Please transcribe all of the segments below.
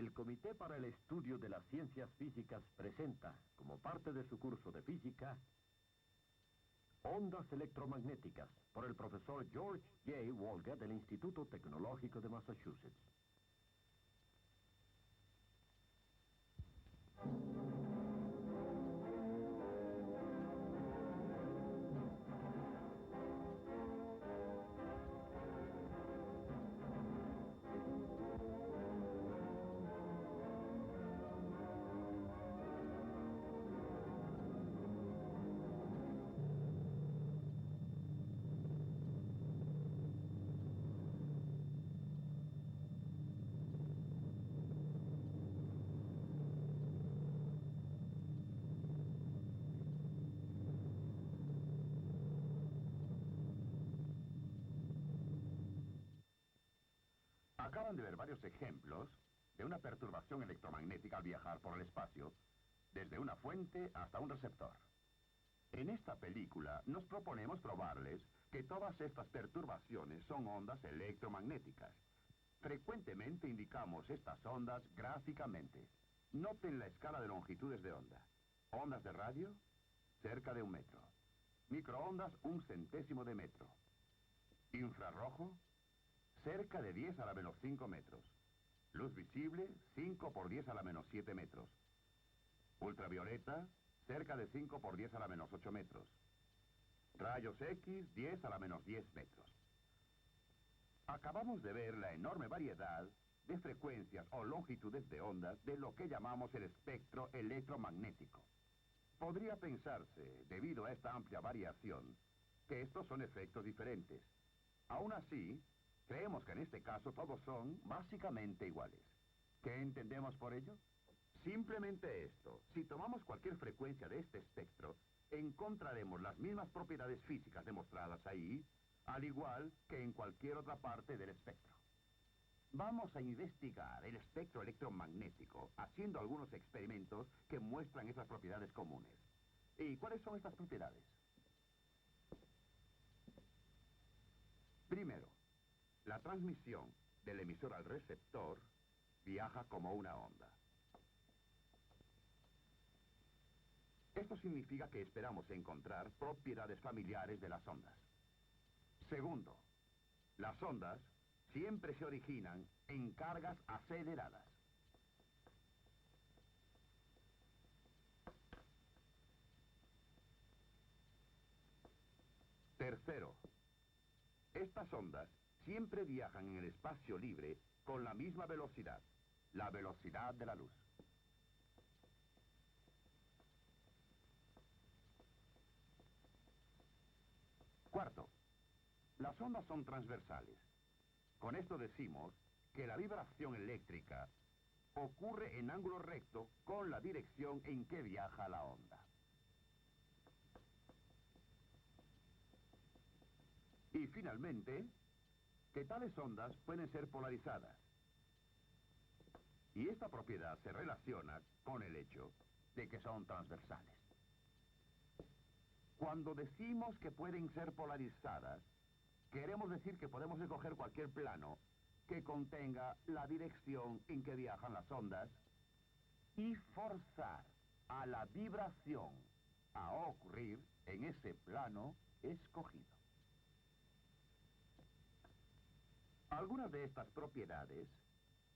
El Comité para el Estudio de las Ciencias Físicas presenta, como parte de su curso de física, Ondas electromagnéticas, por el profesor George J. Wolga del Instituto Tecnológico de Massachusetts. Acaban de ver varios ejemplos de una perturbación electromagnética al viajar por el espacio, desde una fuente hasta un receptor. En esta película nos proponemos probarles que todas estas perturbaciones son ondas electromagnéticas. Frecuentemente indicamos estas ondas gráficamente. Noten la escala de longitudes de onda. Ondas de radio, cerca de 1 metro. Microondas, 1/100 de metro. Infrarrojo, cerca de 10 a la menos 5 metros. Luz visible, 5 por 10 a la menos 7 metros. Ultravioleta, cerca de 5 por 10 a la menos 8 metros. Rayos X, 10 a la menos 10 metros. Acabamos de ver la enorme variedad de frecuencias o longitudes de ondas de lo que llamamos el espectro electromagnético. Podría pensarse, debido a esta amplia variación, que estos son efectos diferentes. Aún así, creemos que en este caso todos son básicamente iguales. ¿Qué entendemos por ello? Simplemente esto. Si tomamos cualquier frecuencia de este espectro, encontraremos las mismas propiedades físicas demostradas ahí, al igual que en cualquier otra parte del espectro. Vamos a investigar el espectro electromagnético haciendo algunos experimentos que muestran esas propiedades comunes. ¿Y cuáles son estas propiedades? Primero, la transmisión del emisor al receptor viaja como una onda. Esto significa que esperamos encontrar propiedades familiares de las ondas. Segundo, las ondas siempre se originan en cargas aceleradas. Tercero, estas ondas siempre viajan en el espacio libre con la misma velocidad, la velocidad de la luz. Cuarto, las ondas son transversales. Con esto decimos que la vibración eléctrica ocurre en ángulo recto con la dirección en que viaja la onda. Y finalmente, que tales ondas pueden ser polarizadas. Y esta propiedad se relaciona con el hecho de que son transversales. Cuando decimos que pueden ser polarizadas, queremos decir que podemos escoger cualquier plano que contenga la dirección en que viajan las ondas y forzar a la vibración a ocurrir en ese plano escogido. Algunas de estas propiedades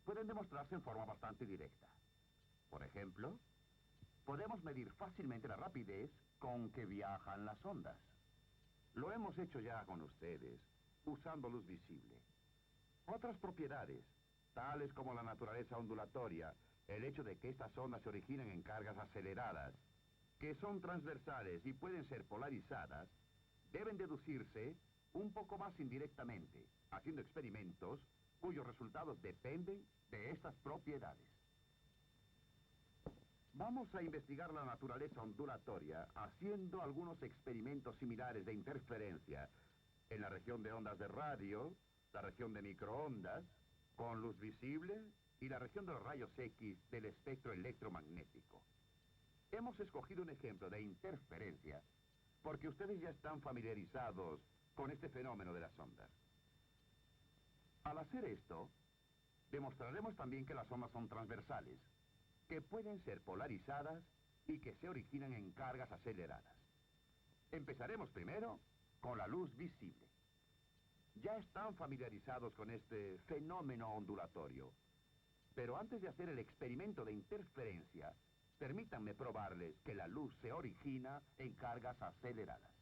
pueden demostrarse en forma bastante directa. Por ejemplo, podemos medir fácilmente la rapidez con que viajan las ondas. Lo hemos hecho ya con ustedes, usando luz visible. Otras propiedades, tales como la naturaleza ondulatoria, el hecho de que estas ondas se originan en cargas aceleradas, que son transversales y pueden ser polarizadas, deben deducirse un poco más indirectamente, haciendo experimentos cuyos resultados dependen de estas propiedades. Vamos a investigar la naturaleza ondulatoria haciendo algunos experimentos similares de interferencia en la región de ondas de radio, la región de microondas, con luz visible y la región de los rayos X del espectro electromagnético. Hemos escogido un ejemplo de interferencia porque ustedes ya están familiarizados con este fenómeno de las ondas. Al hacer esto, Demostraremos también que las ondas son transversales, que pueden ser polarizadas y que se originan en cargas aceleradas. Empezaremos primero con la luz visible. Ya están familiarizados con este fenómeno ondulatorio, pero antes de hacer el experimento de interferencia, permítanme probarles que la luz se origina en cargas aceleradas.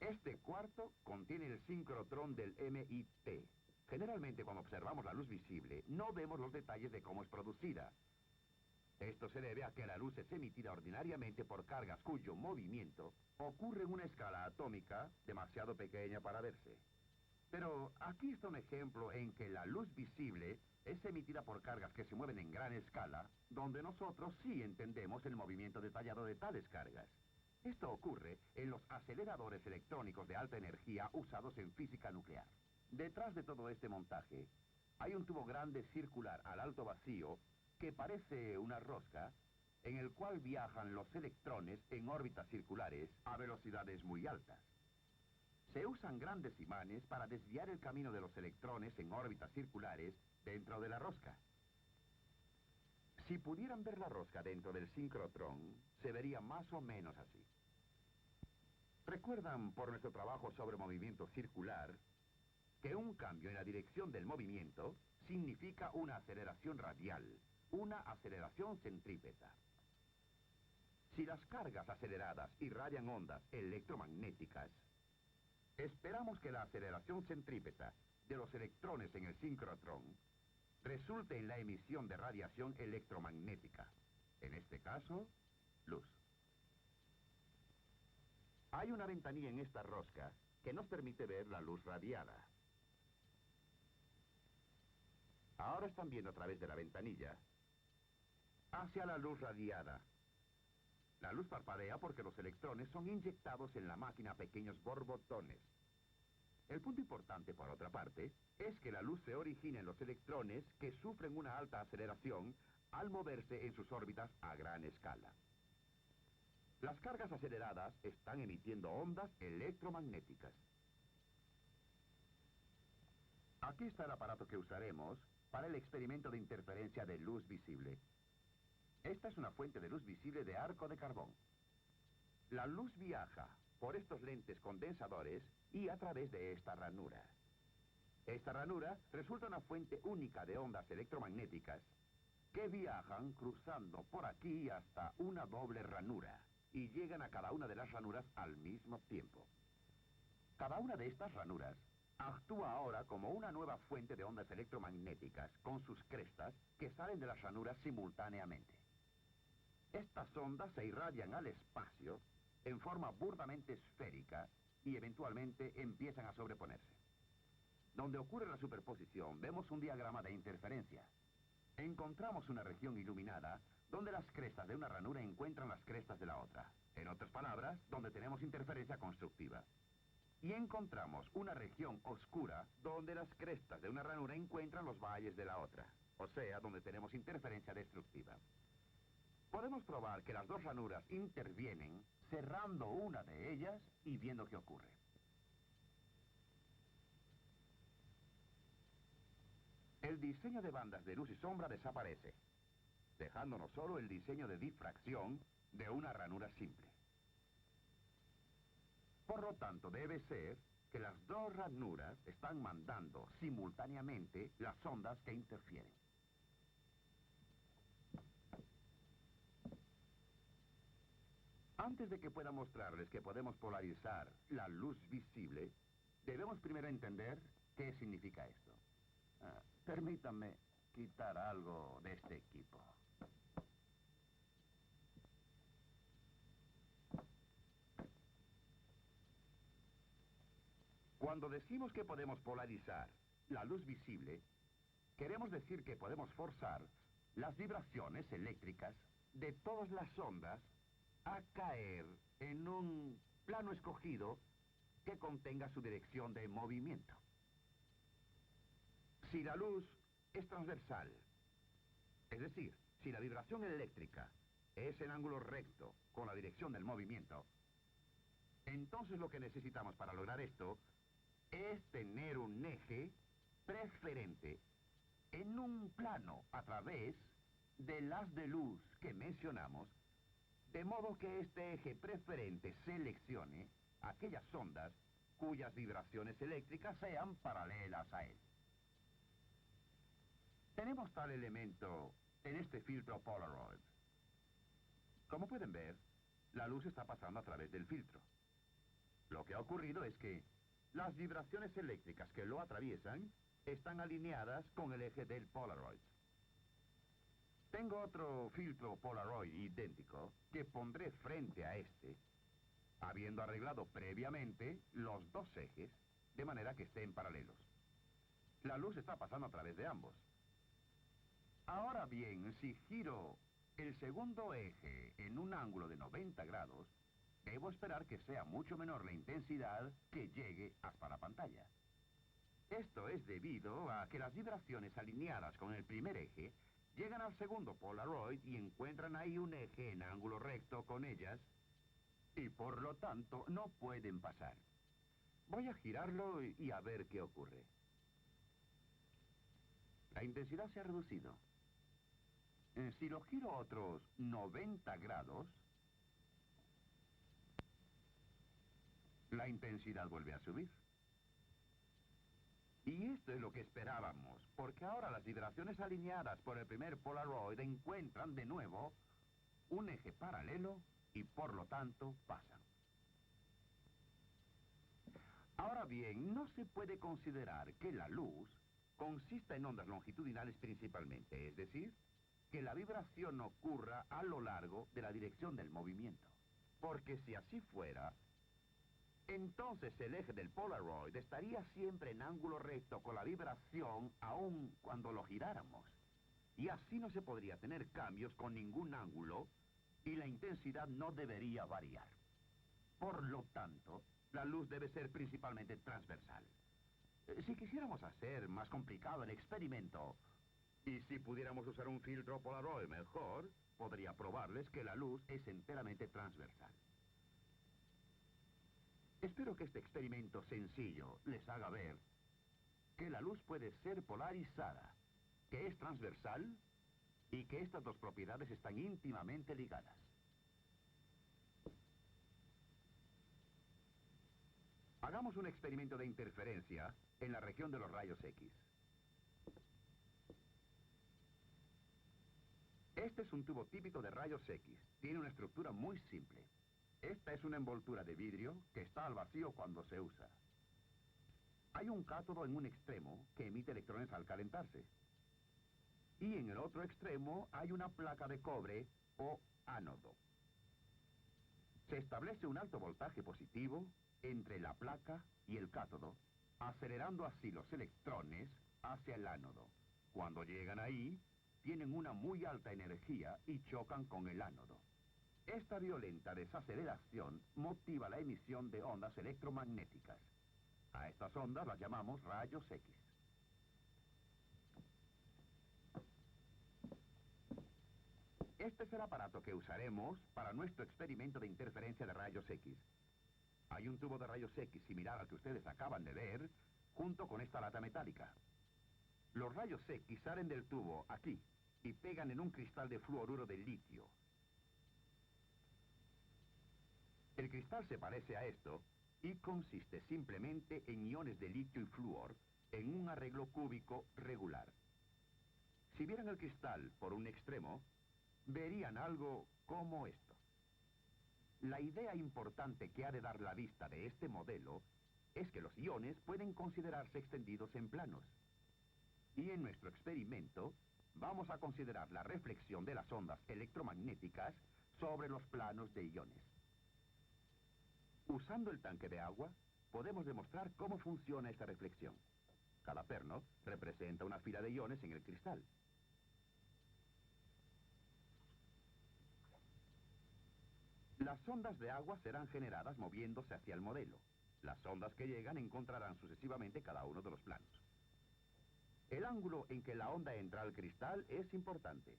Este cuarto contiene el sincrotrón del MIT. Generalmente cuando observamos la luz visible, no vemos los detalles de cómo es producida. Esto se debe a que la luz es emitida ordinariamente por cargas cuyo movimiento ocurre en una escala atómica demasiado pequeña para verse. Pero aquí está un ejemplo en que la luz visible es emitida por cargas que se mueven en gran escala, donde nosotros sí entendemos el movimiento detallado de tales cargas. Esto ocurre en los aceleradores electrónicos de alta energía usados en física nuclear. Detrás de todo este montaje, hay un tubo grande circular al alto vacío que parece una rosca, en el cual viajan los electrones en órbitas circulares a velocidades muy altas. Se usan grandes imanes para desviar el camino de los electrones en órbitas circulares dentro de la rosca. Si pudieran ver la rosca dentro del sincrotrón, se vería más o menos así. ¿Recuerdan por nuestro trabajo sobre movimiento circular que un cambio en la dirección del movimiento significa una aceleración radial, una aceleración centrípeta? Si las cargas aceleradas irradian ondas electromagnéticas, esperamos que la aceleración centrípeta de los electrones en el sincrotrón resulte en la emisión de radiación electromagnética, en este caso, luz. Hay una ventanilla en esta rosca que nos permite ver la luz radiada. Ahora están viendo a través de la ventanilla hacia la luz radiada. La luz parpadea porque los electrones son inyectados en la máquina a pequeños borbotones. El punto importante, por otra parte, es que la luz se origina en los electrones que sufren una alta aceleración al moverse en sus órbitas a gran escala. Las cargas aceleradas están emitiendo ondas electromagnéticas. Aquí está el aparato que usaremos para el experimento de interferencia de luz visible. Esta es una fuente de luz visible de arco de carbón. La luz viaja por estos lentes condensadores y a través de esta ranura. Esta ranura resulta una fuente única de ondas electromagnéticas que viajan cruzando por aquí hasta una doble ranura y llegan a cada una de las ranuras al mismo tiempo. Cada una de estas ranuras actúa ahora como una nueva fuente de ondas electromagnéticas con sus crestas que salen de las ranuras simultáneamente. Estas ondas se irradian al espacio en forma burdamente esférica y eventualmente empiezan a sobreponerse. Donde ocurre la superposición vemos un diagrama de interferencia. Encontramos una región iluminada donde las crestas de una ranura encuentran las crestas de la otra. En otras palabras, donde tenemos interferencia constructiva. Y encontramos una región oscura donde las crestas de una ranura encuentran los valles de la otra. O sea, donde tenemos interferencia destructiva. Podemos probar que las dos ranuras intervienen cerrando una de ellas y viendo qué ocurre. El diseño de bandas de luz y sombra desaparece, dejándonos solo el diseño de difracción de una ranura simple. Por lo tanto, debe ser que las dos ranuras están mandando simultáneamente las ondas que interfieren. Antes de que pueda mostrarles que podemos polarizar la luz visible, debemos primero entender qué significa esto. Permítanme quitar algo de este equipo. Cuando decimos que podemos polarizar la luz visible, queremos decir que podemos forzar las vibraciones eléctricas de todas las ondas a caer en un plano escogido que contenga su dirección de movimiento. Si la luz es transversal, es decir, si la vibración eléctrica es en ángulo recto con la dirección del movimiento, entonces lo que necesitamos para lograr esto es tener un eje preferente en un plano a través del haz de luz que mencionamos, de modo que este eje preferente seleccione aquellas ondas cuyas vibraciones eléctricas sean paralelas a él. Tenemos tal elemento en este filtro Polaroid. Como pueden ver, la luz está pasando a través del filtro. Lo que ha ocurrido es que las vibraciones eléctricas que lo atraviesan están alineadas con el eje del Polaroid. Tengo otro filtro Polaroid idéntico que pondré frente a este, habiendo arreglado previamente los dos ejes de manera que estén paralelos. La luz está pasando a través de ambos. Ahora bien, si giro el segundo eje en un ángulo de 90 grados, debo esperar que sea mucho menor la intensidad que llegue hasta la pantalla. Esto es debido a que las vibraciones alineadas con el primer eje llegan al segundo Polaroid y encuentran ahí un eje en ángulo recto con ellas y por lo tanto no pueden pasar. Voy a girarlo y a ver qué ocurre. La intensidad se ha reducido. Si lo giro otros 90 grados, la intensidad vuelve a subir. Y esto es lo que esperábamos, porque ahora las vibraciones alineadas por el primer Polaroid encuentran de nuevo un eje paralelo y por lo tanto pasan. Ahora bien, no se puede considerar que la luz consista en ondas longitudinales principalmente, es decir, que la vibración ocurra a lo largo de la dirección del movimiento. Porque si así fuera, entonces el eje del Polaroid estaría siempre en ángulo recto con la vibración aun cuando lo giráramos. Y así no se podría tener cambios con ningún ángulo y la intensidad no debería variar. Por lo tanto, la luz debe ser principalmente transversal. Si quisiéramos hacer más complicado el experimento, y si pudiéramos usar un filtro Polaroid mejor, podría probarles que la luz es enteramente transversal. Espero que este experimento sencillo les haga ver que la luz puede ser polarizada, que es transversal y que estas dos propiedades están íntimamente ligadas. Hagamos un experimento de interferencia en la región de los rayos X. Este es un tubo típico de rayos X. Tiene una estructura muy simple. Esta es una envoltura de vidrio que está al vacío cuando se usa. Hay un cátodo en un extremo que emite electrones al calentarse. Y en el otro extremo hay una placa de cobre o ánodo. Se establece un alto voltaje positivo entre la placa y el cátodo, acelerando así los electrones hacia el ánodo. Cuando llegan ahí, tienen una muy alta energía y chocan con el ánodo. Esta violenta desaceleración motiva la emisión de ondas electromagnéticas. A estas ondas las llamamos rayos X. Este es el aparato que usaremos para nuestro experimento de interferencia de rayos X. Hay un tubo de rayos X similar al que ustedes acaban de ver, junto con esta lata metálica. Los rayos X salen del tubo aquí y pegan en un cristal de fluoruro de litio. El cristal se parece a esto y consiste simplemente en iones de litio y flúor en un arreglo cúbico regular. Si vieran el cristal por un extremo, verían algo como esto. La idea importante que ha de dar la vista de este modelo es que los iones pueden considerarse extendidos en planos. Y en nuestro experimento vamos a considerar la reflexión de las ondas electromagnéticas sobre los planos de iones. Usando el tanque de agua, podemos demostrar cómo funciona esta reflexión. Cada perno representa una fila de iones en el cristal. Las ondas de agua serán generadas moviéndose hacia el modelo. Las ondas que llegan encontrarán sucesivamente cada uno de los planos. El ángulo en que la onda entra al cristal es importante.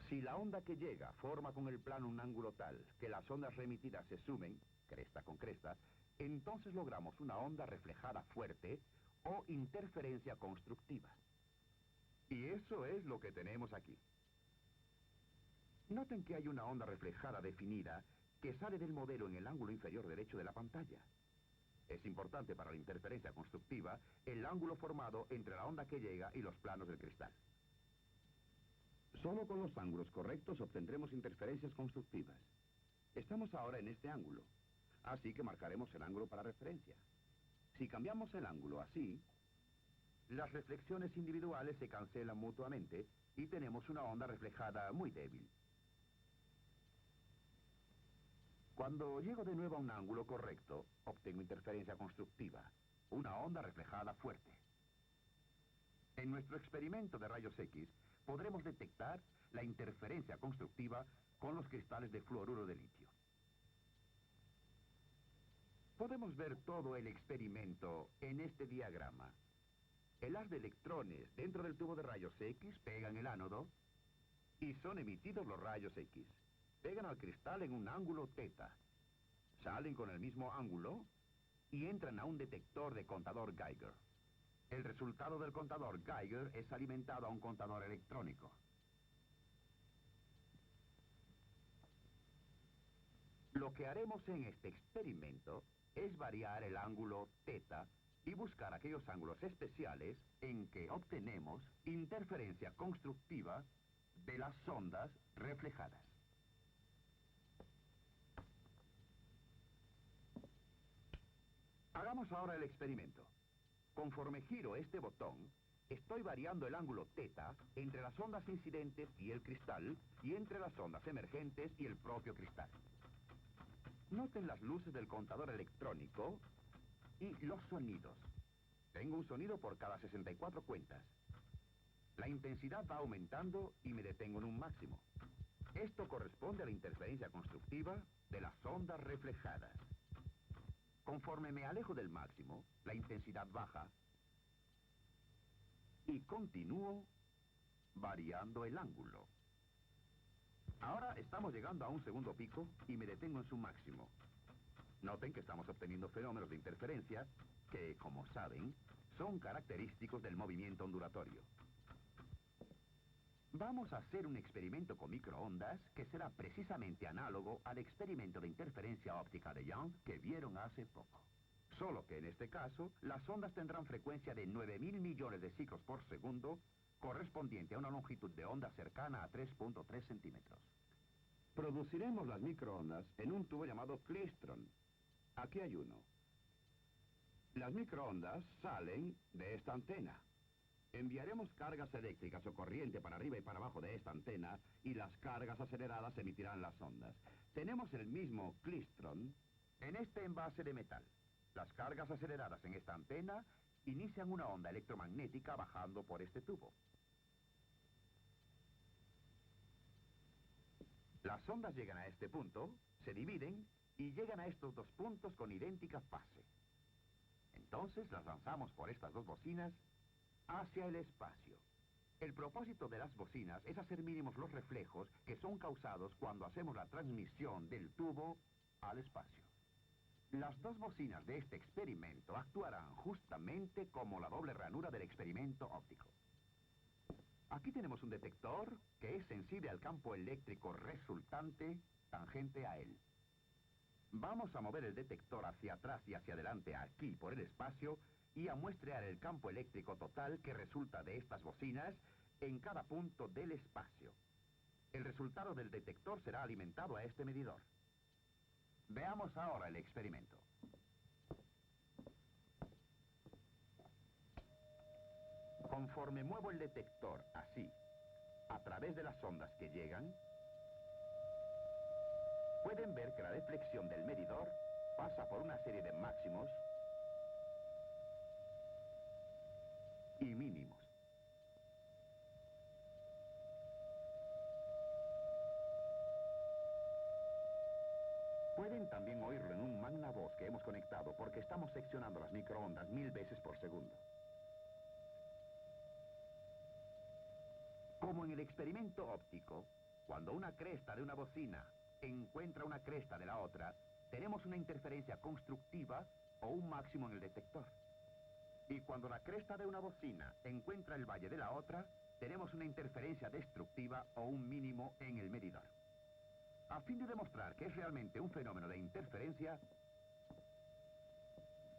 Si la onda que llega forma con el plano un ángulo tal que las ondas remitidas se sumen, cresta con cresta, entonces logramos una onda reflejada fuerte o interferencia constructiva. Y eso es lo que tenemos aquí. Noten que hay una onda reflejada definida que sale del modelo en el ángulo inferior derecho de la pantalla. Es importante para la interferencia constructiva el ángulo formado entre la onda que llega y los planos del cristal. Solo con los ángulos correctos obtendremos interferencias constructivas. Estamos ahora en este ángulo, así que marcaremos el ángulo para referencia. Si cambiamos el ángulo así, las reflexiones individuales se cancelan mutuamente y tenemos una onda reflejada muy débil. Cuando llego de nuevo a un ángulo correcto, obtengo interferencia constructiva, una onda reflejada fuerte. En nuestro experimento de rayos X, podremos detectar la interferencia constructiva con los cristales de fluoruro de litio. Podemos ver todo el experimento en este diagrama. El haz de electrones dentro del tubo de rayos X pegan el ánodo y son emitidos los rayos X. Pegan al cristal en un ángulo θ. Salen con el mismo ángulo y entran a un detector de contador Geiger. El resultado del contador Geiger es alimentado a un contador electrónico. Lo que haremos en este experimento es variar el ángulo θ y buscar aquellos ángulos especiales en que obtenemos interferencia constructiva de las ondas reflejadas. Hagamos ahora el experimento. Conforme giro este botón, estoy variando el ángulo θ entre las ondas incidentes y el cristal, y entre las ondas emergentes y el propio cristal. Noten las luces del contador electrónico y los sonidos. Tengo un sonido por cada 64 cuentas. La intensidad va aumentando y me detengo en un máximo. Esto corresponde a la interferencia constructiva de las ondas reflejadas. Conforme me alejo del máximo, la intensidad baja y continúo variando el ángulo. Ahora estamos llegando a un segundo pico y me detengo en su máximo. Noten que estamos obteniendo fenómenos de interferencia que, como saben, son característicos del movimiento ondulatorio. Vamos a hacer un experimento con microondas que será precisamente análogo al experimento de interferencia óptica de Young que vieron hace poco. Solo que en este caso, las ondas tendrán frecuencia de 9.000 millones de ciclos por segundo, correspondiente a una longitud de onda cercana a 3.3 centímetros. Produciremos las microondas en un tubo llamado klystron. Aquí hay uno. Las microondas salen de esta antena. Enviaremos cargas eléctricas o corriente para arriba y para abajo de esta antena y las cargas aceleradas emitirán las ondas. Tenemos el mismo klystron en este envase de metal. Las cargas aceleradas en esta antena inician una onda electromagnética bajando por este tubo. Las ondas llegan a este punto, se dividen y llegan a estos dos puntos con idéntica fase. Entonces las lanzamos por estas dos bocinas hacia el espacio. El propósito de las bocinas es hacer mínimos los reflejos que son causados cuando hacemos la transmisión del tubo al espacio. Las dos bocinas de este experimento actuarán justamente como la doble ranura del experimento óptico. Aquí tenemos un detector que es sensible al campo eléctrico resultante tangente a él. Vamos a mover el detector hacia atrás y hacia adelante aquí por el espacio y a muestrear el campo eléctrico total que resulta de estas bocinas en cada punto del espacio. El resultado del detector será alimentado a este medidor. Veamos ahora el experimento. Conforme muevo el detector así, a través de las ondas que llegan, pueden ver que la deflexión del medidor pasa por una serie de máximos y mínimos. Pueden también oírlo en un magnavoz que hemos conectado porque estamos seccionando las microondas 1000 veces por segundo. Como en el experimento óptico, cuando una cresta de una bocina encuentra una cresta de la otra, tenemos una interferencia constructiva o un máximo en el detector. Y cuando la cresta de una bocina encuentra el valle de la otra, tenemos una interferencia destructiva o un mínimo en el medidor. A fin de demostrar que es realmente un fenómeno de interferencia,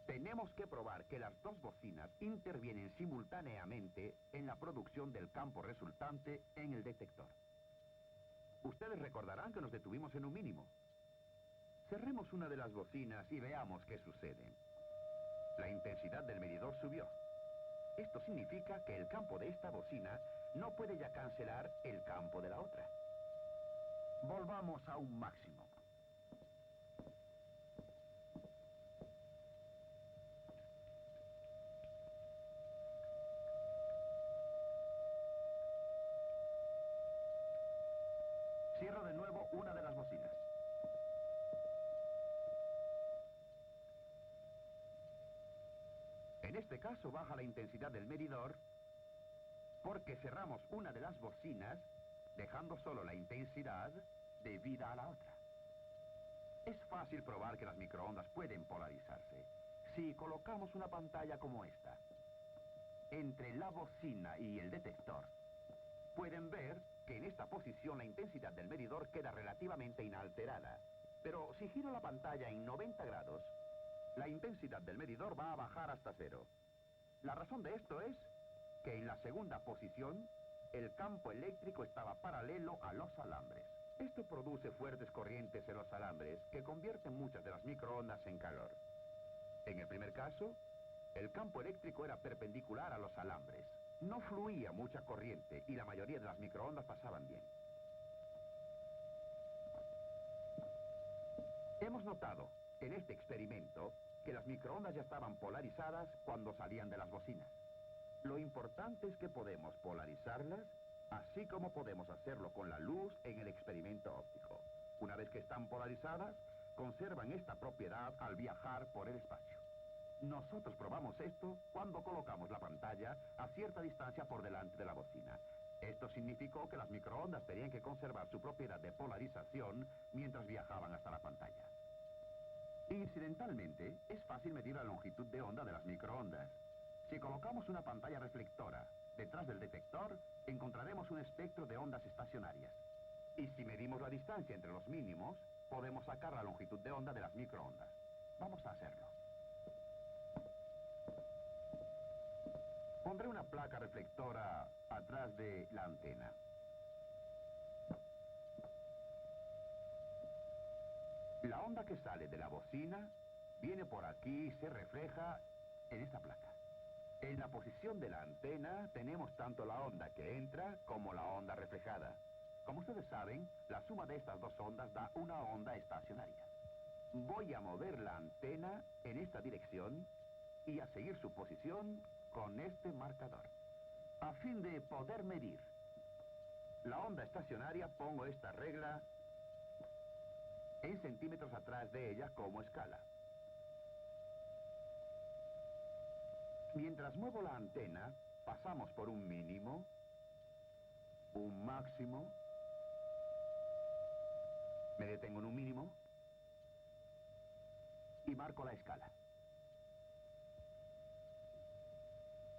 tenemos que probar que las dos bocinas intervienen simultáneamente en la producción del campo resultante en el detector. Ustedes recordarán que nos detuvimos en un mínimo. Cerremos una de las bocinas y veamos qué sucede. La intensidad del medidor subió. Esto significa que el campo de esta bocina no puede ya cancelar el campo de la otra. Volvamos a un máximo. Cierro de nuevo una de las bocinas. En este caso baja la intensidad del medidor porque cerramos una de las bocinas dejando solo la intensidad debida a la otra. Es fácil probar que las microondas pueden polarizarse. Si colocamos una pantalla como esta entre la bocina y el detector, pueden ver que en esta posición la intensidad del medidor queda relativamente inalterada. Pero si giro la pantalla en 90 grados, la intensidad del medidor va a bajar hasta cero. La razón de esto es que en la segunda posición, el campo eléctrico estaba paralelo a los alambres. Esto produce fuertes corrientes en los alambres que convierten muchas de las microondas en calor. En el primer caso, el campo eléctrico era perpendicular a los alambres. No fluía mucha corriente y la mayoría de las microondas pasaban bien. Hemos notado en este experimento que las microondas ya estaban polarizadas cuando salían de las bocinas. Lo importante es que podemos polarizarlas, así como podemos hacerlo con la luz en el experimento óptico. Una vez que están polarizadas, conservan esta propiedad al viajar por el espacio. Nosotros probamos esto cuando colocamos la pantalla a cierta distancia por delante de la bocina. Esto significó que las microondas tenían que conservar su propiedad de polarización mientras viajaban hasta la pantalla. Incidentalmente, es fácil medir la longitud de onda de las microondas. Si colocamos una pantalla reflectora detrás del detector, encontraremos un espectro de ondas estacionarias. Y si medimos la distancia entre los mínimos, podemos sacar la longitud de onda de las microondas. Vamos a hacerlo. Pondré una placa reflectora atrás de la antena. La onda que sale de la bocina viene por aquí y se refleja en esta placa. En la posición de la antena tenemos tanto la onda que entra como la onda reflejada. Como ustedes saben, la suma de estas dos ondas da una onda estacionaria. Voy a mover la antena en esta dirección y a seguir su posición con este marcador. A fin de poder medir la onda estacionaria, pongo esta regla en centímetros atrás de ella como escala. Mientras muevo la antena, pasamos por un mínimo, un máximo, me detengo en un mínimo y marco la escala.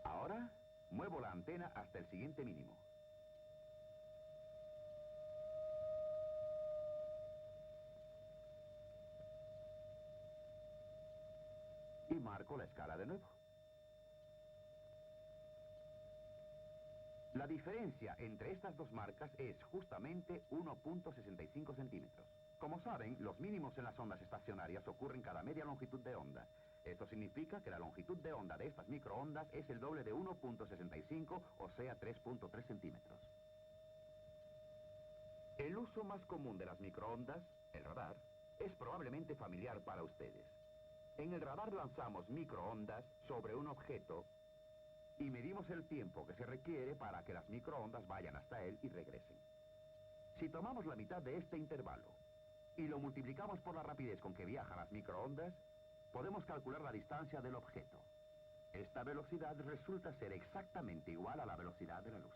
Ahora, muevo la antena hasta el siguiente mínimo. Y marco la escala de nuevo. La diferencia entre estas dos marcas es justamente 1.65 centímetros. Como saben, los mínimos en las ondas estacionarias ocurren cada media longitud de onda. Esto significa que la longitud de onda de estas microondas es el doble de 1.65, o sea, 3.3 centímetros. El uso más común de las microondas, el radar, es probablemente familiar para ustedes. En el radar lanzamos microondas sobre un objeto y medimos el tiempo que se requiere para que las microondas vayan hasta él y regresen. Si tomamos la mitad de este intervalo y lo multiplicamos por la rapidez con que viajan las microondas, podemos calcular la distancia del objeto. Esta velocidad resulta ser exactamente igual a la velocidad de la luz.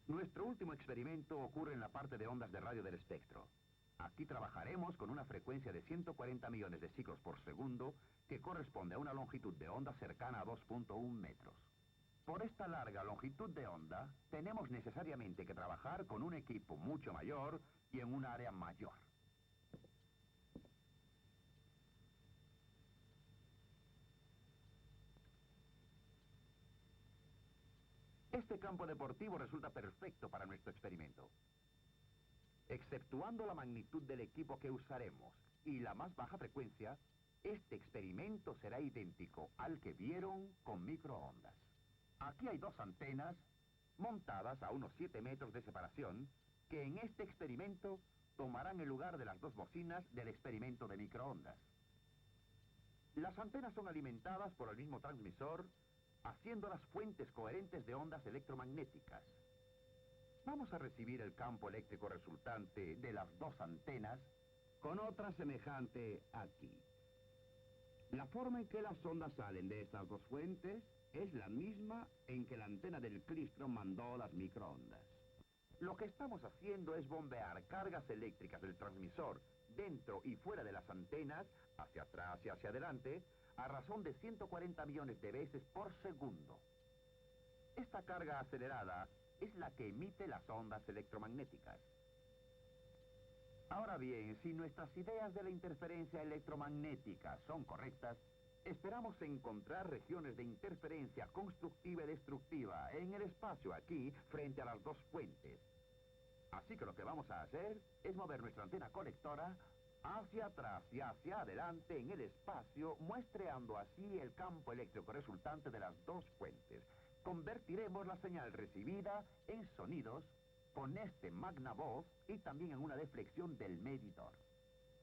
Nuestro último experimento ocurre en la parte de ondas de radio del espectro. Aquí trabajaremos con una frecuencia de 140 millones de ciclos por segundo, que corresponde a una longitud de onda cercana a 2.1 metros. Por esta larga longitud de onda, tenemos necesariamente que trabajar con un equipo mucho mayor y en un área mayor. Este campo deportivo resulta perfecto para nuestro experimento. Exceptuando la magnitud del equipo que usaremos y la más baja frecuencia, este experimento será idéntico al que vieron con microondas. Aquí hay dos antenas montadas a unos 7 metros de separación que en este experimento tomarán el lugar de las dos bocinas del experimento de microondas. Las antenas son alimentadas por el mismo transmisor, haciéndolas fuentes coherentes de ondas electromagnéticas. Vamos a recibir el campo eléctrico resultante de las dos antenas con otra semejante aquí. La forma en que las ondas salen de estas dos fuentes es la misma en que la antena del clistro mandó las microondas. Lo que estamos haciendo es bombear cargas eléctricas del transmisor dentro y fuera de las antenas, hacia atrás y hacia adelante, a razón de 140 millones de veces por segundo. Esta carga acelerada es la que emite las ondas electromagnéticas. Ahora bien, si nuestras ideas de la interferencia electromagnética son correctas, esperamos encontrar regiones de interferencia constructiva y destructiva en el espacio aquí, frente a las dos fuentes. Así que lo que vamos a hacer es mover nuestra antena colectora hacia atrás y hacia adelante en el espacio, muestreando así el campo eléctrico resultante de las dos fuentes. Convertiremos la señal recibida en sonidos con este magnavoz y también en una deflexión del medidor.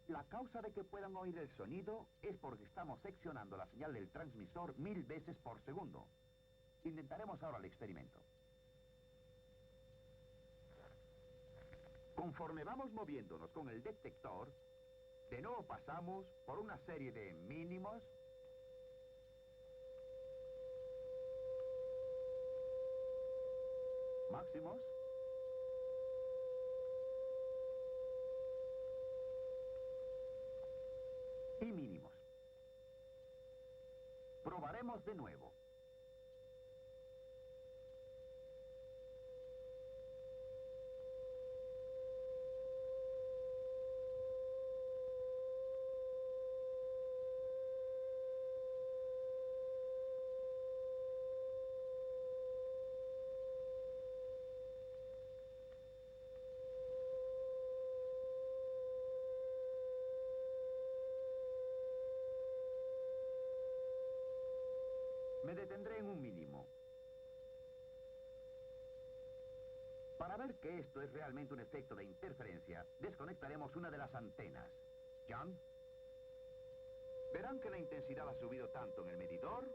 La causa de que puedan oír el sonido es porque estamos seccionando la señal del transmisor 1000 veces por segundo. Intentaremos ahora el experimento. Conforme vamos moviéndonos con el detector, de nuevo pasamos por una serie de mínimos, máximos y mínimos. Probaremos de nuevo. Me detendré en un mínimo. Para ver que esto es realmente un efecto de interferencia, desconectaremos una de las antenas. John, verán que la intensidad ha subido tanto en el medidor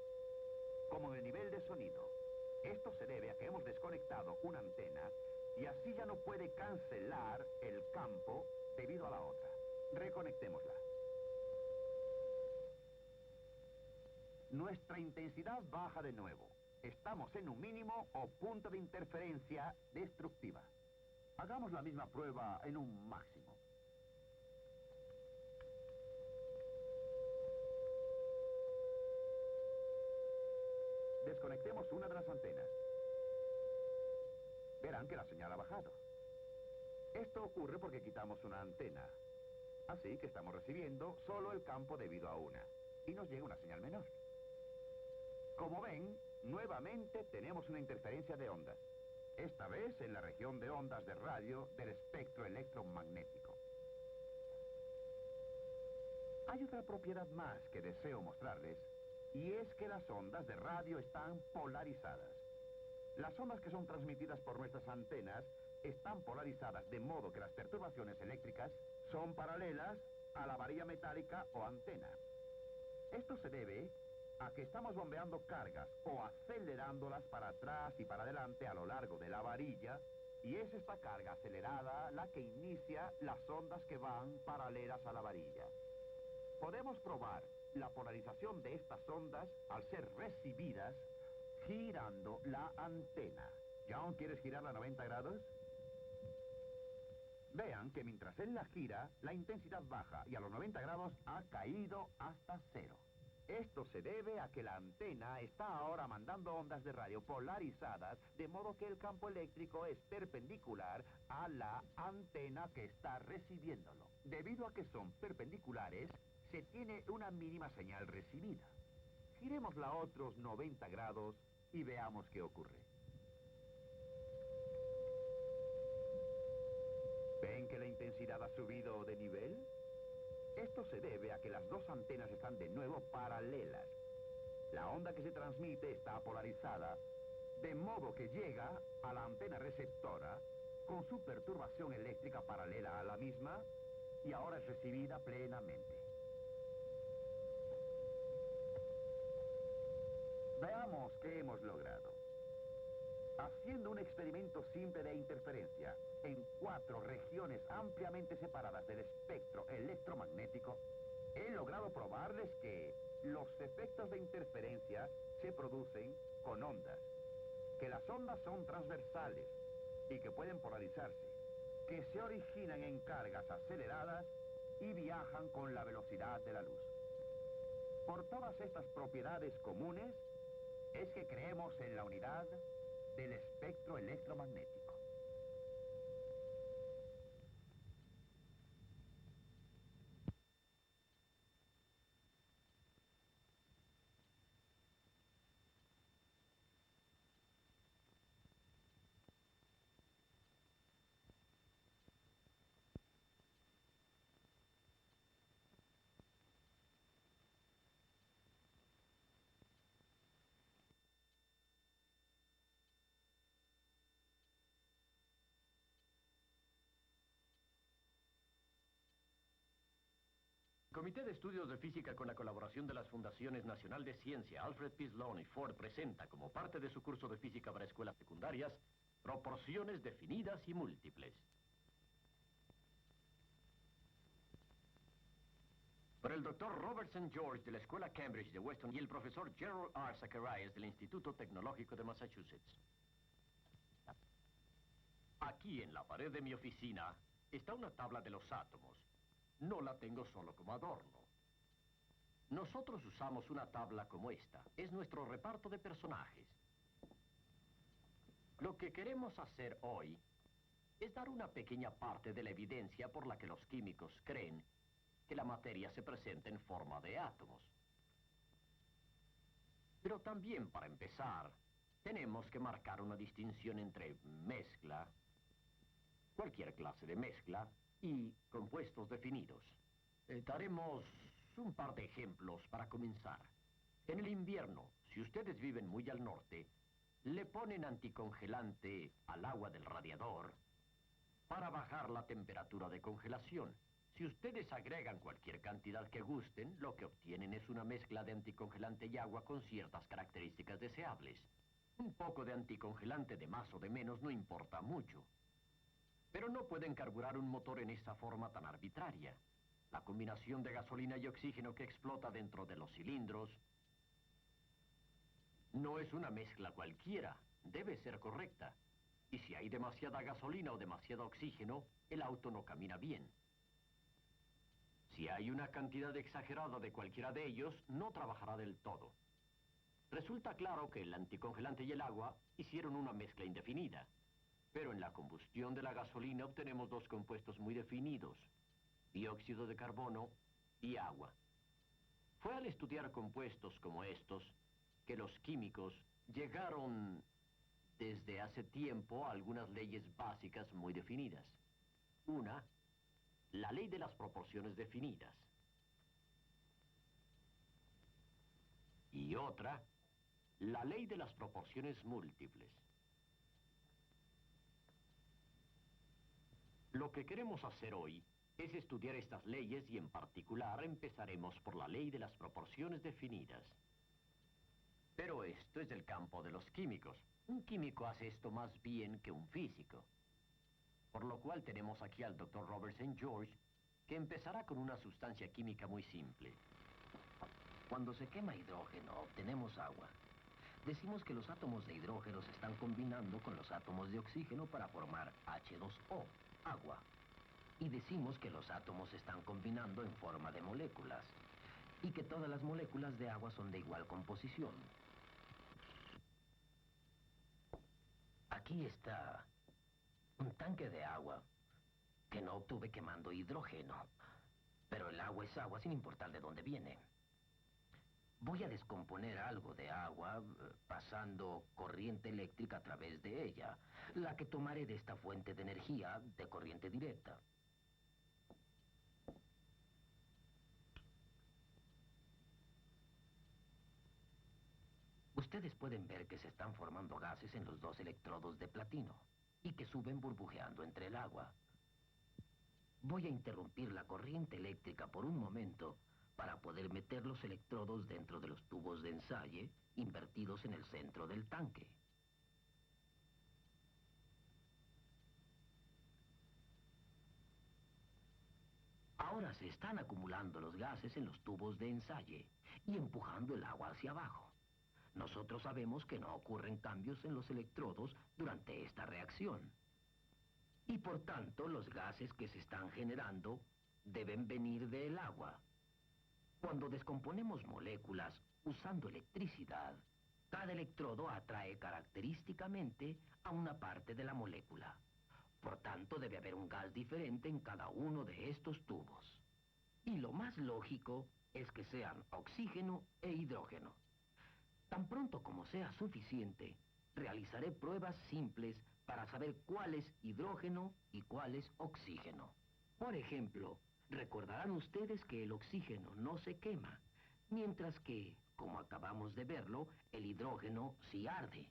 como en el nivel de sonido. Esto se debe a que hemos desconectado una antena y así ya no puede cancelar el campo debido a la otra. Reconectémosla. Nuestra intensidad baja de nuevo. Estamos en un mínimo o punto de interferencia destructiva. Hagamos la misma prueba en un máximo. Desconectemos una de las antenas. Verán que la señal ha bajado. Esto ocurre porque quitamos una antena. Así que estamos recibiendo solo el campo debido a una. Y nos llega una señal menor. Como ven, nuevamente tenemos una interferencia de ondas. Esta vez en la región de ondas de radio del espectro electromagnético. Hay otra propiedad más que deseo mostrarles, y es que las ondas de radio están polarizadas. Las ondas que son transmitidas por nuestras antenas están polarizadas de modo que las perturbaciones eléctricas son paralelas a la varilla metálica o antena. Esto se debe a que estamos bombeando cargas o acelerándolas para atrás y para adelante a lo largo de la varilla, y es esta carga acelerada la que inicia las ondas que van paralelas a la varilla. Podemos probar la polarización de estas ondas al ser recibidas girando la antena. John, ¿quieres girarla a 90 grados? Vean que mientras él la gira, la intensidad baja y a los 90 grados ha caído hasta cero. Esto se debe a que la antena está ahora mandando ondas de radio polarizadas, de modo que el campo eléctrico es perpendicular a la antena que está recibiéndolo. Debido a que son perpendiculares, se tiene una mínima señal recibida. Girémosla a otros 90 grados y veamos qué ocurre. ¿Ven que la intensidad ha subido de nivel? Esto se debe a que las dos antenas están de nuevo paralelas. La onda que se transmite está polarizada, de modo que llega a la antena receptora con su perturbación eléctrica paralela a la misma y ahora es recibida plenamente. Veamos qué hemos logrado. Haciendo un experimento simple de interferencia en 4 regiones ampliamente separadas del espectro electromagnético, he logrado probarles que los efectos de interferencia se producen con ondas, que las ondas son transversales y que pueden polarizarse, que se originan en cargas aceleradas y viajan con la velocidad de la luz. Por todas estas propiedades comunes, es que creemos en la unidad del espectro electromagnético. El Comité de Estudios de Física, con la colaboración de las Fundaciones Nacional de Ciencia, Alfred P. Sloan y Ford, presenta como parte de su curso de física para escuelas secundarias proporciones definidas y múltiples. Por el doctor Robert St. George de la Escuela Cambridge de Weston y el profesor Gerald R. Zacharias del Instituto Tecnológico de Massachusetts. Aquí en la pared de mi oficina está una tabla de los átomos. No la tengo solo como adorno. Nosotros usamos una tabla como esta. Es nuestro reparto de personajes. Lo que queremos hacer hoy es dar una pequeña parte de la evidencia por la que los químicos creen que la materia se presenta en forma de átomos. Pero también, para empezar, tenemos que marcar una distinción entre mezcla, cualquier clase de mezcla, y compuestos definidos. Daremos un par de ejemplos para comenzar. En el invierno, si ustedes viven muy al norte, le ponen anticongelante al agua del radiador para bajar la temperatura de congelación. Si ustedes agregan cualquier cantidad que gusten, lo que obtienen es una mezcla de anticongelante y agua con ciertas características deseables. Un poco de anticongelante de más o de menos no importa mucho. Pero no pueden carburar un motor en esa forma tan arbitraria. La combinación de gasolina y oxígeno que explota dentro de los cilindros no es una mezcla cualquiera, debe ser correcta. Y si hay demasiada gasolina o demasiado oxígeno, el auto no camina bien. Si hay una cantidad exagerada de cualquiera de ellos, no trabajará del todo. Resulta claro que el anticongelante y el agua hicieron una mezcla indefinida. Pero en la combustión de la gasolina obtenemos dos compuestos muy definidos: dióxido de carbono y agua. Fue al estudiar compuestos como estos que los químicos llegaron desde hace tiempo a algunas leyes básicas muy definidas. Una, la ley de las proporciones definidas. Y otra, la ley de las proporciones múltiples. Lo que queremos hacer hoy es estudiar estas leyes y en particular empezaremos por la ley de las proporciones definidas. Pero esto es del campo de los químicos. Un químico hace esto más bien que un físico. Por lo cual tenemos aquí al Dr. Robert St. George, que empezará con una sustancia química muy simple. Cuando se quema hidrógeno, obtenemos agua. Decimos que los átomos de hidrógeno se están combinando con los átomos de oxígeno para formar H2O, agua. y decimos que los átomos se están combinando en forma de moléculas y que todas las moléculas de agua son de igual composición. Aquí está un tanque de agua que no obtuve quemando hidrógeno, pero el agua es agua sin importar de dónde viene. Voy a descomponer algo de agua pasando corriente eléctrica a través de ella, la que tomaré de esta fuente de energía de corriente directa. Ustedes pueden ver que se están formando gases en los dos electrodos de platino y que suben burbujeando entre el agua. Voy a interrumpir la corriente eléctrica por un momento para poder meter los electrodos dentro de los tubos de ensayo invertidos en el centro del tanque. Ahora se están acumulando los gases en los tubos de ensayo y empujando el agua hacia abajo. Nosotros sabemos que no ocurren cambios en los electrodos durante esta reacción. Y por tanto, los gases que se están generando deben venir del agua. Cuando descomponemos moléculas usando electricidad, cada electrodo atrae característicamente a una parte de la molécula. Por tanto, debe haber un gas diferente en cada uno de estos tubos. Y lo más lógico es que sean oxígeno e hidrógeno. Tan pronto como sea suficiente, realizaré pruebas simples para saber cuál es hidrógeno y cuál es oxígeno. Por ejemplo, recordarán ustedes que el oxígeno no se quema, mientras que, como acabamos de verlo, el hidrógeno sí arde.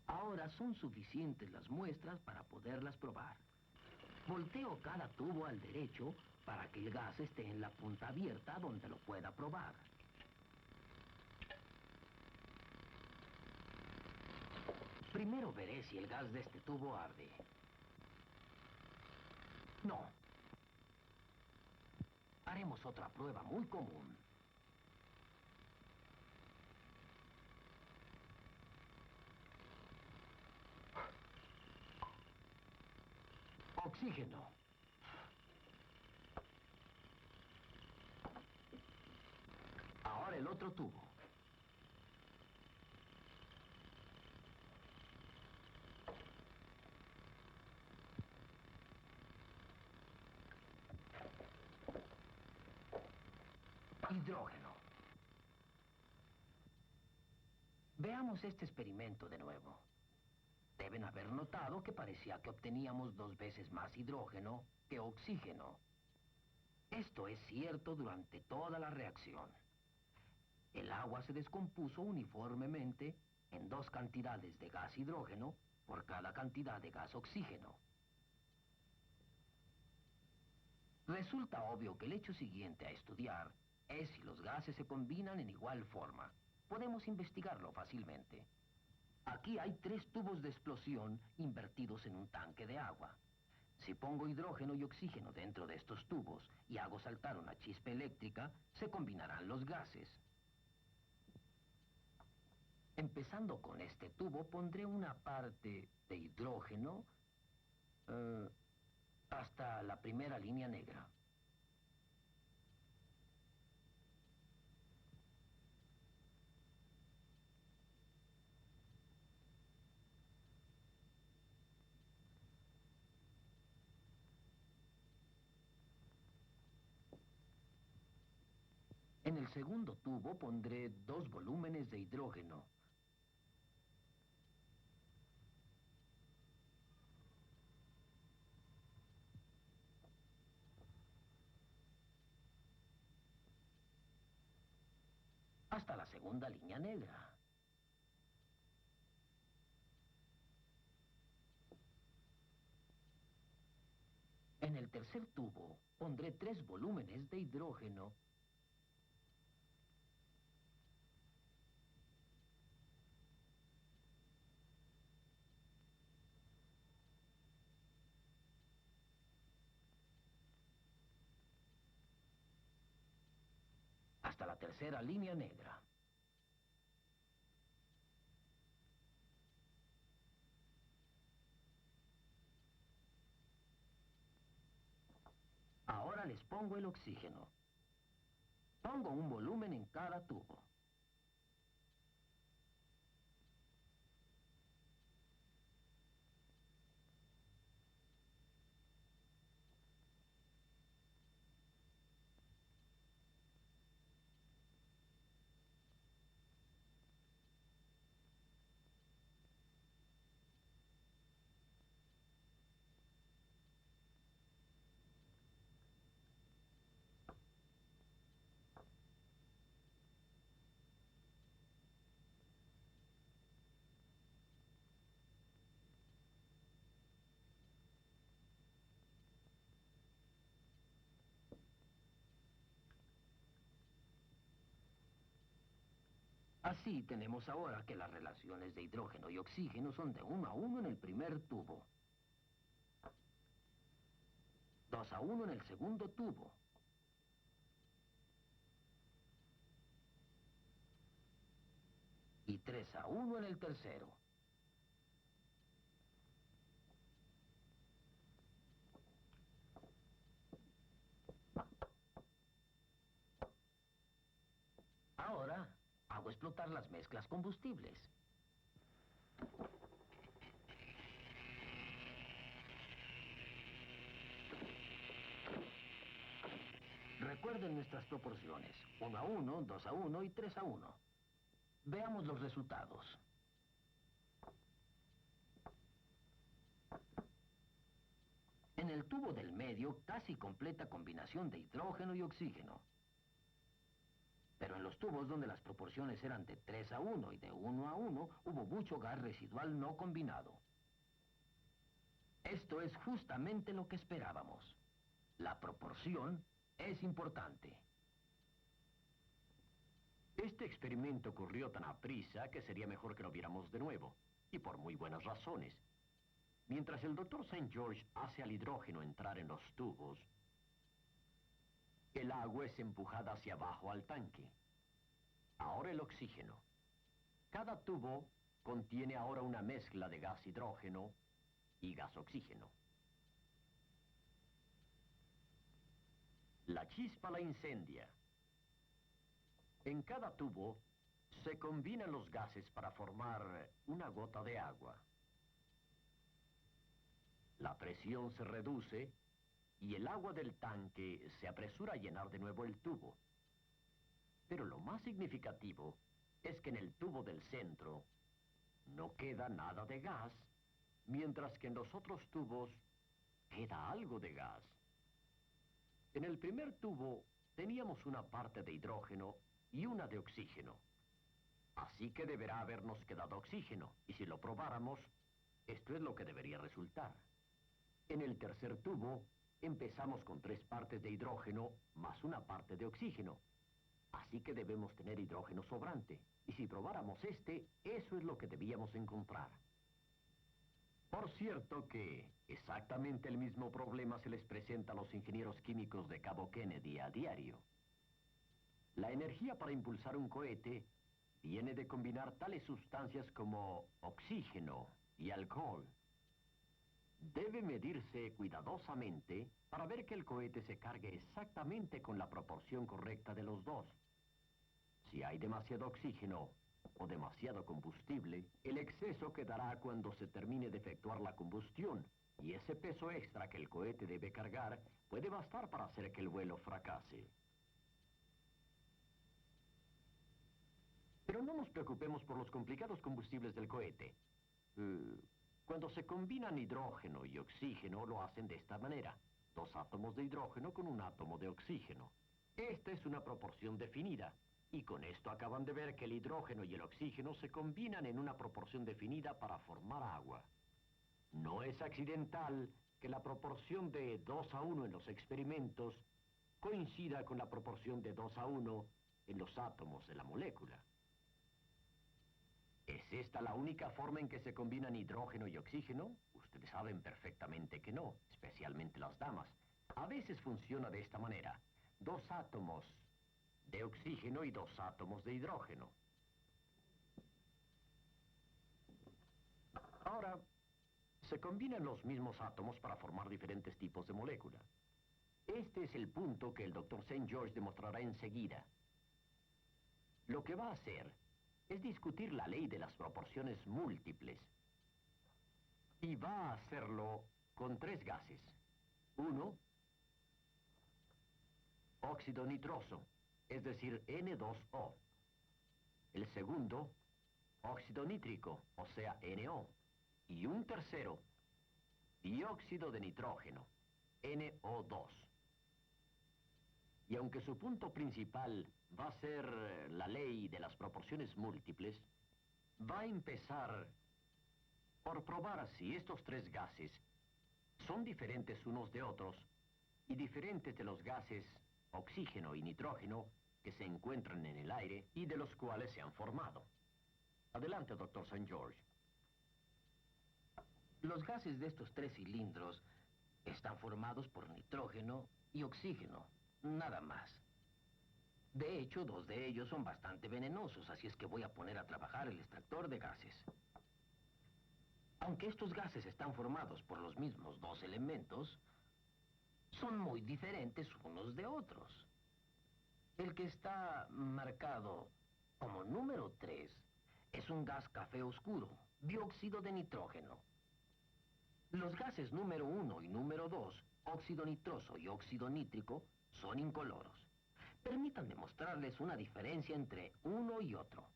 Ahora son suficientes las muestras para poderlas probar. Volteo cada tubo al derecho para que el gas esté en la punta abierta donde lo pueda probar. Primero veré si el gas de este tubo arde. No. Haremos otra prueba muy común. Oxígeno. Ahora el otro tubo. Hidrógeno. Veamos este experimento de nuevo. Deben haber notado que parecía que obteníamos 2 veces más hidrógeno que oxígeno. Esto es cierto durante toda la reacción. El agua se descompuso uniformemente en 2 cantidades de gas hidrógeno por cada cantidad de gas oxígeno. Resulta obvio que el hecho siguiente a estudiar es si los gases se combinan en igual forma. Podemos investigarlo fácilmente. Aquí hay 3 tubos de explosión invertidos en un tanque de agua. Si pongo hidrógeno y oxígeno dentro de estos tubos y hago saltar una chispa eléctrica, se combinarán los gases. Empezando con este tubo, pondré una parte de hidrógeno hasta la primera línea negra. En el segundo tubo pondré 2 volúmenes de hidrógeno. Hasta la segunda línea negra. En el tercer tubo pondré 3 volúmenes de hidrógeno. Hasta la tercera línea negra. les pongo el oxígeno. Pongo un volumen en cada tubo. Así tenemos ahora que las relaciones de hidrógeno y oxígeno son de 1 a 1 en el primer tubo. 2 a 1 en el segundo tubo. Y 3 a 1 en el tercero. Ahora hago explotar las mezclas combustibles. Recuerden nuestras proporciones: 1 a 1, 2 a 1 y 3 a 1. Veamos los resultados. En el tubo del medio, casi completa combinación de hidrógeno y oxígeno. Pero en los tubos donde las proporciones eran de 3 a 1 y de 1 a 1, hubo mucho gas residual no combinado. Esto es justamente lo que esperábamos. La proporción es importante. Este experimento ocurrió tan aprisa que sería mejor que lo viéramos de nuevo, y por muy buenas razones. Mientras el Dr. St. George hace al hidrógeno entrar en los tubos, el agua es empujada hacia abajo al tanque. Ahora el oxígeno. Cada tubo contiene ahora una mezcla de gas hidrógeno y gas oxígeno. La chispa la incendia. En cada tubo se combinan los gases para formar una gota de agua. La presión se reduce y el agua del tanque se apresura a llenar de nuevo el tubo. Pero lo más significativo es que en el tubo del centro no queda nada de gas, mientras que en los otros tubos queda algo de gas. En el primer tubo teníamos una parte de hidrógeno y una de oxígeno. Así que deberá habernos quedado oxígeno, y si lo probáramos, esto es lo que debería resultar. En el tercer tubo empezamos con 3 partes de hidrógeno más una parte de oxígeno. Así que debemos tener hidrógeno sobrante, y si probáramos este, eso es lo que debíamos encontrar. Por cierto que exactamente el mismo problema se les presenta a los ingenieros químicos de Cabo Kennedy a diario. La energía para impulsar un cohete viene de combinar tales sustancias como oxígeno y alcohol. Debe medirse cuidadosamente para ver que el cohete se cargue exactamente con la proporción correcta de los dos. Si hay demasiado oxígeno o demasiado combustible, el exceso quedará cuando se termine de efectuar la combustión, y ese peso extra que el cohete debe cargar puede bastar para hacer que el vuelo fracase. Pero no nos preocupemos por los complicados combustibles del cohete. Cuando se combinan hidrógeno y oxígeno, lo hacen de esta manera: 2 átomos de hidrógeno con un átomo de oxígeno. Esta es una proporción definida, y con esto acaban de ver que el hidrógeno y el oxígeno se combinan en una proporción definida para formar agua. No es accidental que la proporción de 2 a 1 en los experimentos coincida con la proporción de 2 a 1 en los átomos de la molécula. ¿Es esta la única forma en que se combinan hidrógeno y oxígeno? Ustedes saben perfectamente que no, especialmente las damas. A veces funciona de esta manera: 2 átomos de oxígeno y 2 átomos de hidrógeno. Ahora, se combinan los mismos átomos para formar diferentes tipos de molécula. Este es el punto que el Dr. St. George demostrará enseguida. Lo que va a hacer es discutir la ley de las proporciones múltiples. Y va a hacerlo con 3 gases. 1, óxido nitroso, es decir, N2O. El segundo, óxido nítrico, o sea, NO. Y un tercero, dióxido de nitrógeno, NO2. Y aunque su punto principal va a ser la ley de las proporciones múltiples, va a empezar por probar si estos 3 gases son diferentes unos de otros y diferentes de los gases oxígeno y nitrógeno que se encuentran en el aire y de los cuales se han formado. Adelante, Dr. St. George. Los gases de estos 3 cilindros están formados por nitrógeno y oxígeno, nada más. De hecho, 2 de ellos son bastante venenosos, así es que voy a poner a trabajar el extractor de gases. Aunque estos gases están formados por los mismos 2 elementos, son muy diferentes unos de otros. El que está marcado como número 3 es un gas café oscuro, dióxido de nitrógeno. Los gases número 1 y número 2, óxido nitroso y óxido nítrico, son incoloros. Permítanme mostrarles una diferencia entre uno y otro.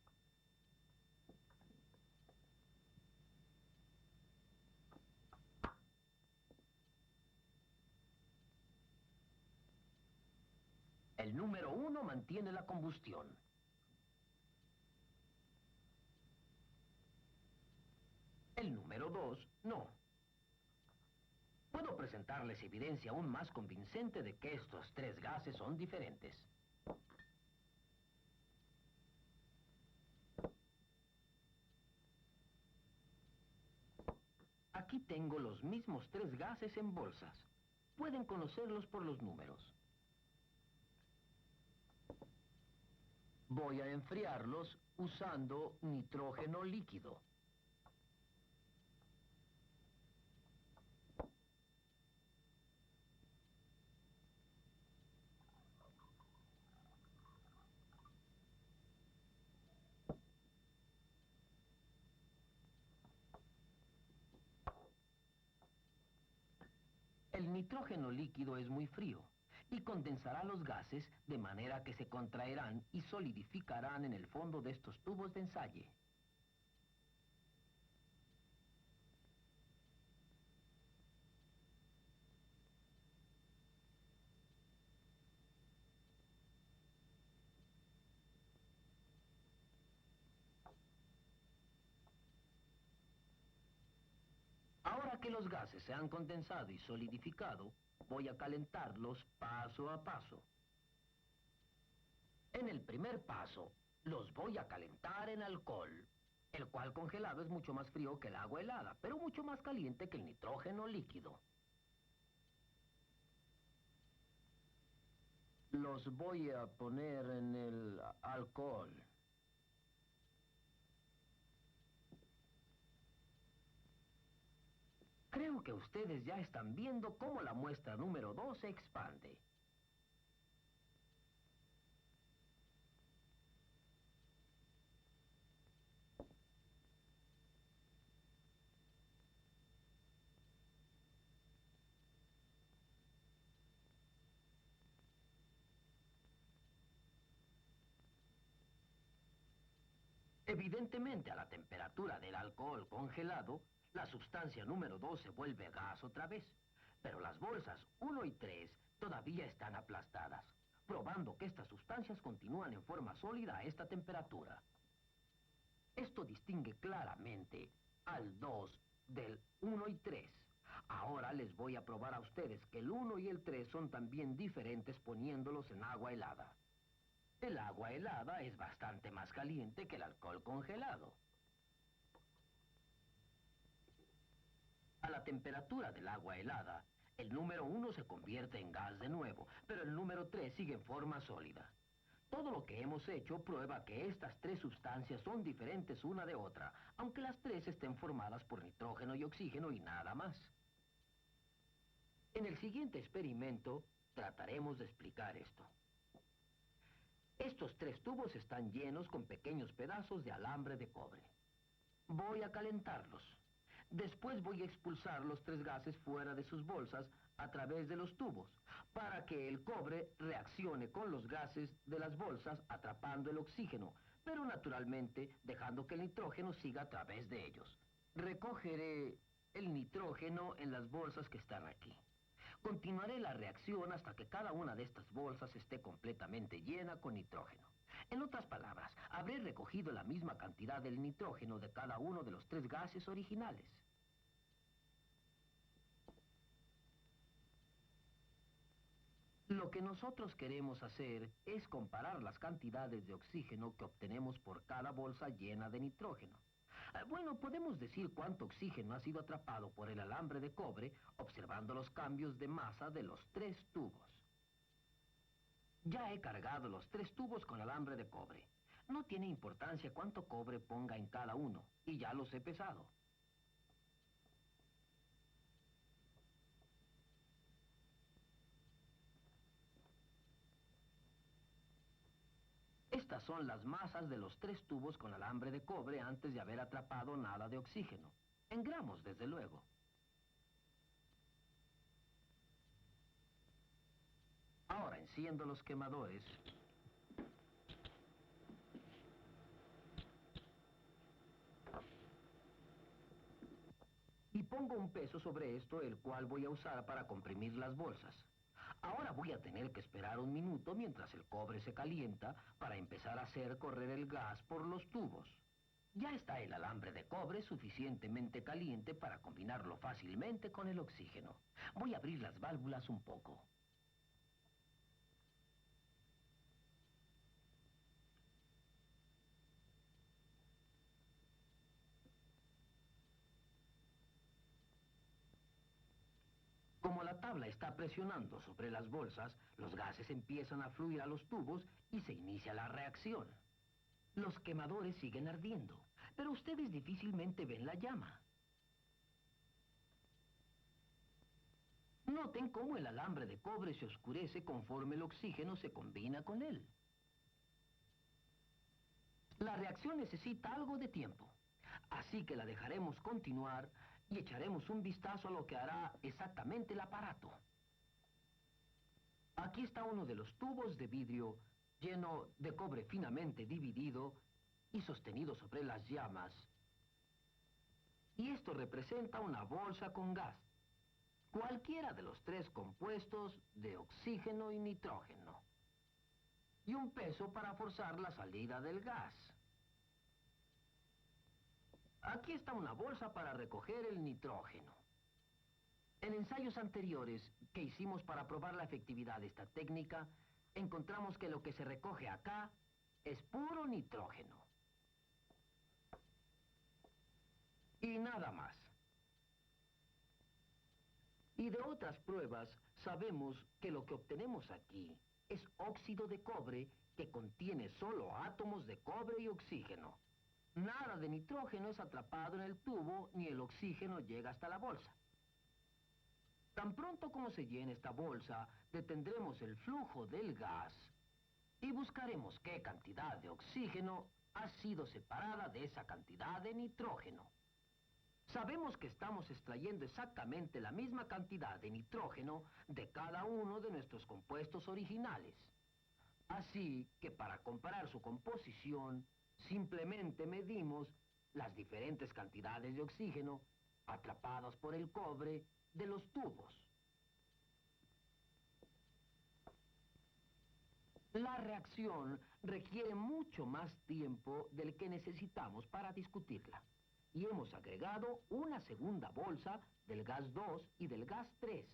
El número 1 mantiene la combustión. El número 2, no. Puedo presentarles evidencia aún más convincente de que estos 3 gases son diferentes. Aquí tengo los mismos 3 gases en bolsas. Pueden conocerlos por los números. Voy a enfriarlos usando nitrógeno líquido. El nitrógeno líquido es muy frío y condensará los gases de manera que se contraerán y solidificarán en el fondo de estos tubos de ensayo. Ahora que los gases se han condensado y solidificado, voy a calentarlos paso a paso. En el primer paso, los voy a calentar en alcohol, el cual congelado es mucho más frío que el agua helada, pero mucho más caliente que el nitrógeno líquido. Los voy a poner en el alcohol. Creo que ustedes ya están viendo cómo la muestra número 2 se expande. Evidentemente, a la temperatura del alcohol congelado, la sustancia número 2 se vuelve gas otra vez. Pero las bolsas 1 y 3 todavía están aplastadas, probando que estas sustancias continúan en forma sólida a esta temperatura. Esto distingue claramente al 2 del 1 y 3. Ahora les voy a probar a ustedes que el 1 y el 3 son también diferentes poniéndolos en agua helada. El agua helada es bastante más caliente que el alcohol congelado. A la temperatura del agua helada, el número 1 se convierte en gas de nuevo, pero el número 3 sigue en forma sólida. Todo lo que hemos hecho prueba que estas 3 sustancias son diferentes una de otra, aunque las 3 estén formadas por nitrógeno y oxígeno y nada más. En el siguiente experimento, Trataremos de explicar esto. Estos 3 tubos están llenos con pequeños pedazos de alambre de cobre. Voy a calentarlos. Después voy a expulsar los 3 gases fuera de sus bolsas a través de los tubos, para que el cobre reaccione con los gases de las bolsas atrapando el oxígeno, pero naturalmente dejando que el nitrógeno siga a través de ellos. Recogeré el nitrógeno en las bolsas que están aquí. Continuaré la reacción hasta que cada una de estas bolsas esté completamente llena con nitrógeno. En otras palabras, habré recogido la misma cantidad del nitrógeno de cada uno de los 3 gases originales. Lo que nosotros queremos hacer es comparar las cantidades de oxígeno que obtenemos por cada bolsa llena de nitrógeno. Bueno, podemos decir cuánto oxígeno ha sido atrapado por el alambre de cobre observando los cambios de masa de los 3 tubos. Ya he cargado los 3 tubos con alambre de cobre. No tiene importancia cuánto cobre ponga en cada uno, y ya los he pesado. Estas son las masas de los 3 tubos con alambre de cobre antes de haber atrapado nada de oxígeno. En gramos, desde luego. Ahora enciendo los quemadores. Y pongo un peso sobre esto, el cual voy a usar para comprimir las bolsas. Ahora voy a tener que esperar un minuto mientras el cobre se calienta para empezar a hacer correr el gas por los tubos. Ya está el alambre de cobre suficientemente caliente para combinarlo fácilmente con el oxígeno. Voy a abrir las válvulas un poco. Como la tabla está presionando sobre las bolsas, los gases empiezan a fluir a los tubos y se inicia la reacción. Los quemadores siguen ardiendo, pero ustedes difícilmente ven la llama. Noten cómo el alambre de cobre se oscurece conforme el oxígeno se combina con él. La reacción necesita algo de tiempo, así que la dejaremos continuar y echaremos un vistazo a lo que hará exactamente el aparato. Aquí está uno de los tubos de vidrio lleno de cobre finamente dividido y sostenido sobre las llamas. Y esto representa una bolsa con gas. Cualquiera de los 3 compuestos de oxígeno y nitrógeno. Y un peso para forzar la salida del gas. Aquí está una bolsa para recoger el nitrógeno. En ensayos anteriores que hicimos para probar la efectividad de esta técnica, encontramos que lo que se recoge acá es puro nitrógeno. Y nada más. Y de otras pruebas, sabemos que lo que obtenemos aquí es óxido de cobre que contiene solo átomos de cobre y oxígeno. Nada de nitrógeno es atrapado en el tubo ni el oxígeno llega hasta la bolsa. Tan pronto como se llene esta bolsa, detendremos el flujo del gas y buscaremos qué cantidad de oxígeno ha sido separada de esa cantidad de nitrógeno. Sabemos que estamos extrayendo exactamente la misma cantidad de nitrógeno de cada uno de nuestros compuestos originales. Así que para comparar su composición, simplemente medimos las diferentes cantidades de oxígeno atrapadas por el cobre de los tubos. La reacción requiere mucho más tiempo del que necesitamos para discutirla. Y hemos agregado una segunda bolsa del gas 2 y del gas 3.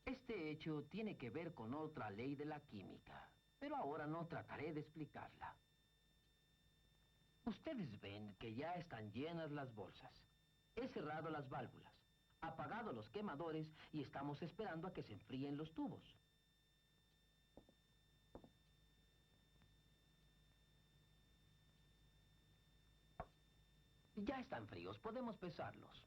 Este hecho tiene que ver con otra ley de la química, pero ahora no trataré de explicarla. Ustedes ven que ya están llenas las bolsas. He cerrado las válvulas, apagado los quemadores y estamos esperando a que se enfríen los tubos. Ya están fríos, podemos pesarlos.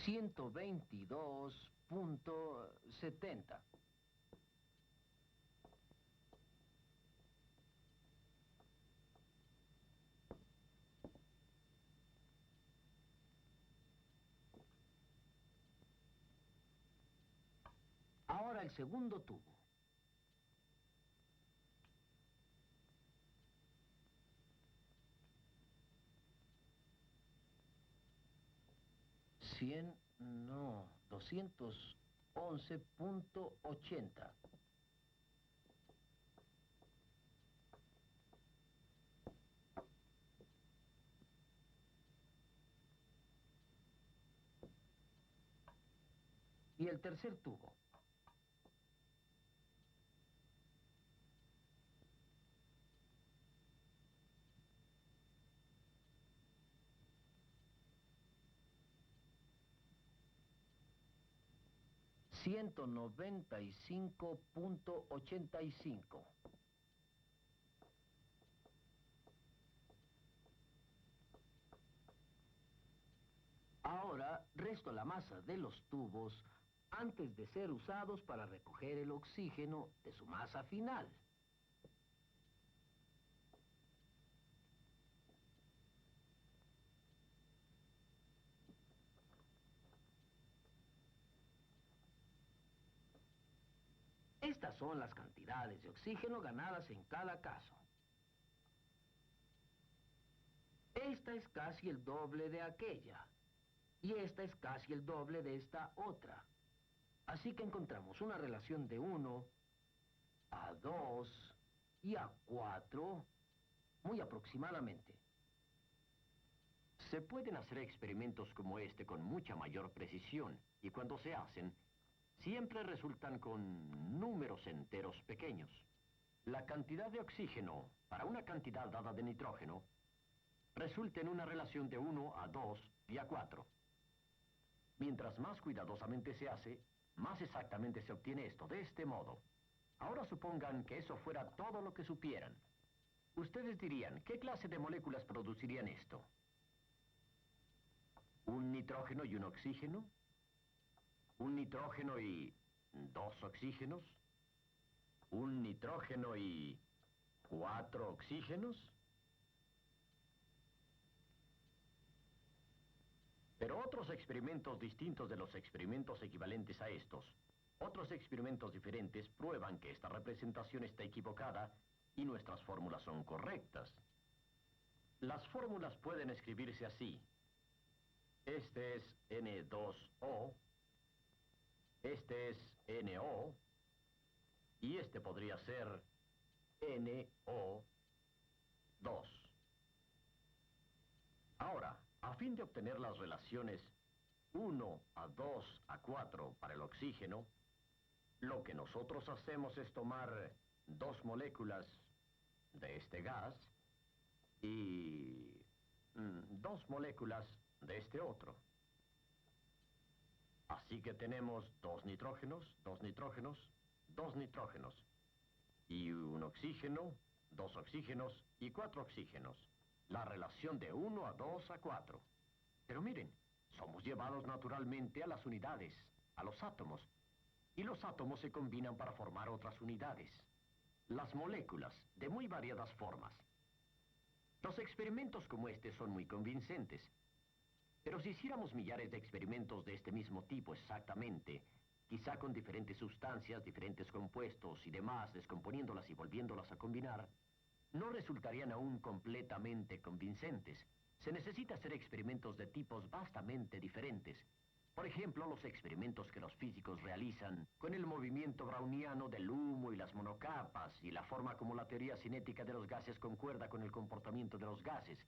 122.70. Ahora el segundo tubo. No, 211.80. Y el tercer tubo. $195.85. Ahora resto la masa de los tubos antes de ser usados para recoger el oxígeno de su masa final. Estas son las cantidades de oxígeno ganadas en cada caso. Esta es casi el doble de aquella. Y esta es casi el doble de esta otra. Así que encontramos una relación de 1 a 2 y a 4, muy aproximadamente. Se pueden hacer experimentos como este con mucha mayor precisión, y cuando se hacen, siempre resultan con números enteros pequeños. La cantidad de oxígeno para una cantidad dada de nitrógeno resulta en una relación de 1 a 2 y a 4. Mientras más cuidadosamente se hace, más exactamente se obtiene esto, de este modo. Ahora supongan que eso fuera todo lo que supieran. Ustedes dirían, ¿qué clase de moléculas producirían esto? ¿Un nitrógeno y un oxígeno? ¿Un nitrógeno y 2 oxígenos? ¿Un nitrógeno y 4 oxígenos? Pero otros experimentos distintos de los experimentos equivalentes a estos, otros experimentos diferentes prueban que esta representación está equivocada y nuestras fórmulas son correctas. Las fórmulas pueden escribirse así. Este es N2O, este es NO, y este podría ser NO2. Ahora, a fin de obtener las relaciones 1 a 2 a 4 para el oxígeno, lo que nosotros hacemos es tomar 2 moléculas de este gas y 2 moléculas de este otro. Así que tenemos 2 nitrógenos, 2 nitrógenos, 2 nitrógenos, y un oxígeno, 2 oxígenos y 4 oxígenos. La relación de 1 a 2 a 4. Pero miren, somos llevados naturalmente a las unidades, a los átomos. Y los átomos se combinan para formar otras unidades. Las moléculas, de muy variadas formas. Los experimentos como este son muy convincentes. Pero si hiciéramos millares de experimentos de este mismo tipo exactamente, quizá con diferentes sustancias, diferentes compuestos y demás, descomponiéndolas y volviéndolas a combinar, no resultarían aún completamente convincentes. Se necesita hacer experimentos de tipos vastamente diferentes. Por ejemplo, los experimentos que los físicos realizan con el movimiento browniano del humo y las monocapas, y la forma como la teoría cinética de los gases concuerda con el comportamiento de los gases,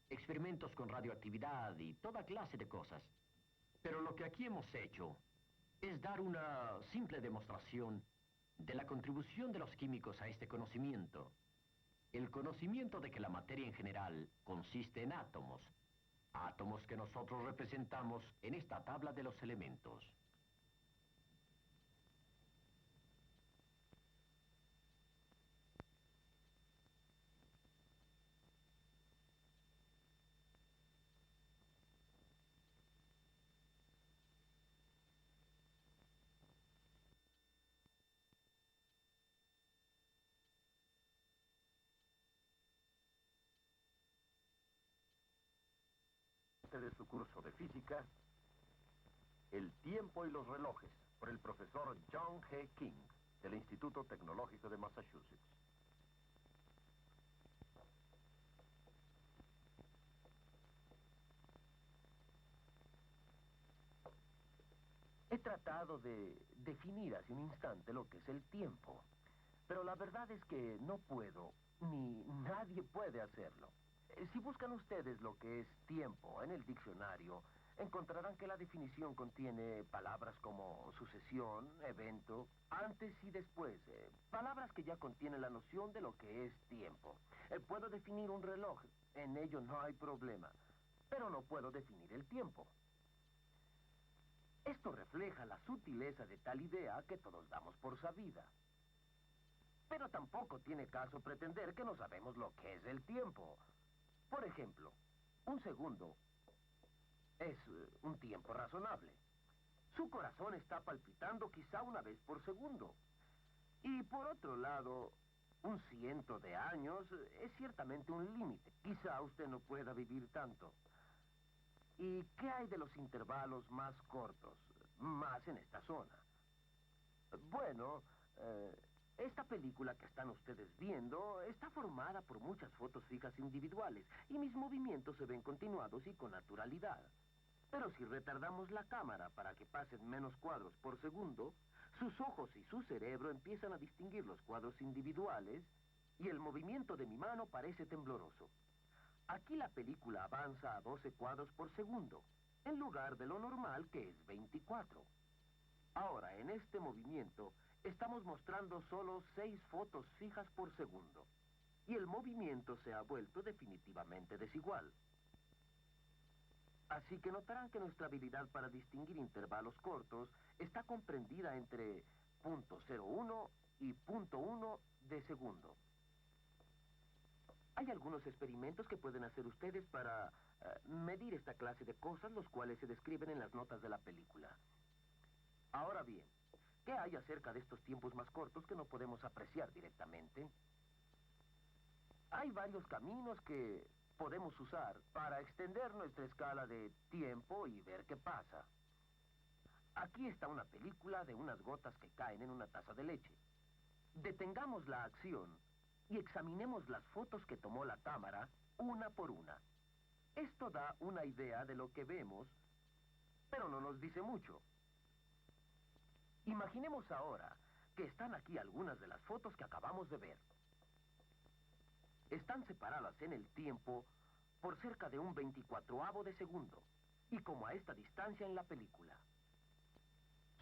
experimentos con radioactividad y toda clase de cosas. Pero lo que aquí hemos hecho es dar una simple demostración de la contribución de los químicos a este conocimiento. El conocimiento de que la materia en general consiste en átomos. Átomos que nosotros representamos en esta tabla de los elementos. clase de su curso de física, El tiempo y los relojes, por el profesor John G. King, del Instituto Tecnológico de Massachusetts. He tratado de definir hace un instante lo que es el tiempo, pero la verdad es que no puedo, ni nadie puede hacerlo. Si buscan ustedes lo que es tiempo en el diccionario, encontrarán que la definición contiene palabras como sucesión, evento, antes y después, palabras que ya contienen la noción de lo que es tiempo. Puedo definir un reloj, en ello no hay problema, pero no puedo definir el tiempo. Esto refleja la sutileza de tal idea que todos damos por sabida. Pero tampoco tiene caso pretender que no sabemos lo que es el tiempo. Por ejemplo, un segundo es un tiempo razonable. Su corazón está palpitando quizá una vez por segundo. Y por otro lado, un 100 de años es ciertamente un límite. Quizá usted no pueda vivir tanto. ¿Y qué hay de los intervalos más cortos, más en esta zona? Bueno, esta película que están ustedes viendo está formada por muchas fotos fijas individuales y mis movimientos se ven continuados y con naturalidad. Pero si retardamos la cámara para que pasen menos cuadros por segundo, sus ojos y su cerebro empiezan a distinguir los cuadros individuales y el movimiento de mi mano parece tembloroso. Aquí la película avanza a 12 cuadros por segundo, en lugar de lo normal que es 24. Ahora, en este movimiento, estamos mostrando solo 6 fotos fijas por segundo, y el movimiento se ha vuelto definitivamente desigual. Así que notarán que nuestra habilidad para distinguir intervalos cortos está comprendida entre .01 y .1 de segundo. Hay algunos experimentos que pueden hacer ustedes para medir esta clase de cosas, los cuales se describen en las notas de la película. Ahora bien, ¿qué hay acerca de estos tiempos más cortos que no podemos apreciar directamente? Hay varios caminos que podemos usar para extender nuestra escala de tiempo y ver qué pasa. Aquí está una película de unas gotas que caen en una taza de leche. Detengamos la acción y examinemos las fotos que tomó la cámara una por una. Esto da una idea de lo que vemos, pero no nos dice mucho. Imaginemos ahora que están aquí algunas de las fotos que acabamos de ver. Están separadas en el tiempo por cerca de un 24avo de segundo, y como a esta distancia en la película.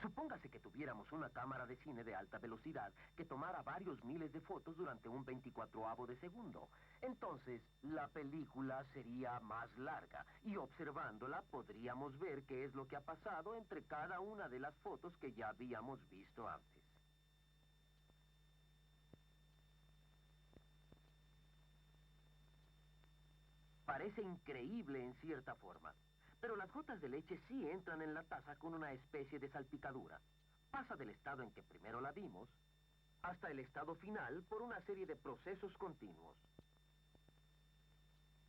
Supóngase que tuviéramos una cámara de cine de alta velocidad que tomara varios miles de fotos durante un 24avo de segundo. Entonces, la película sería más larga y observándola podríamos ver qué es lo que ha pasado entre cada una de las fotos que ya habíamos visto antes. Parece increíble en cierta forma. Pero las gotas de leche sí entran en la taza con una especie de salpicadura. Pasa del estado en que primero la vimos hasta el estado final por una serie de procesos continuos.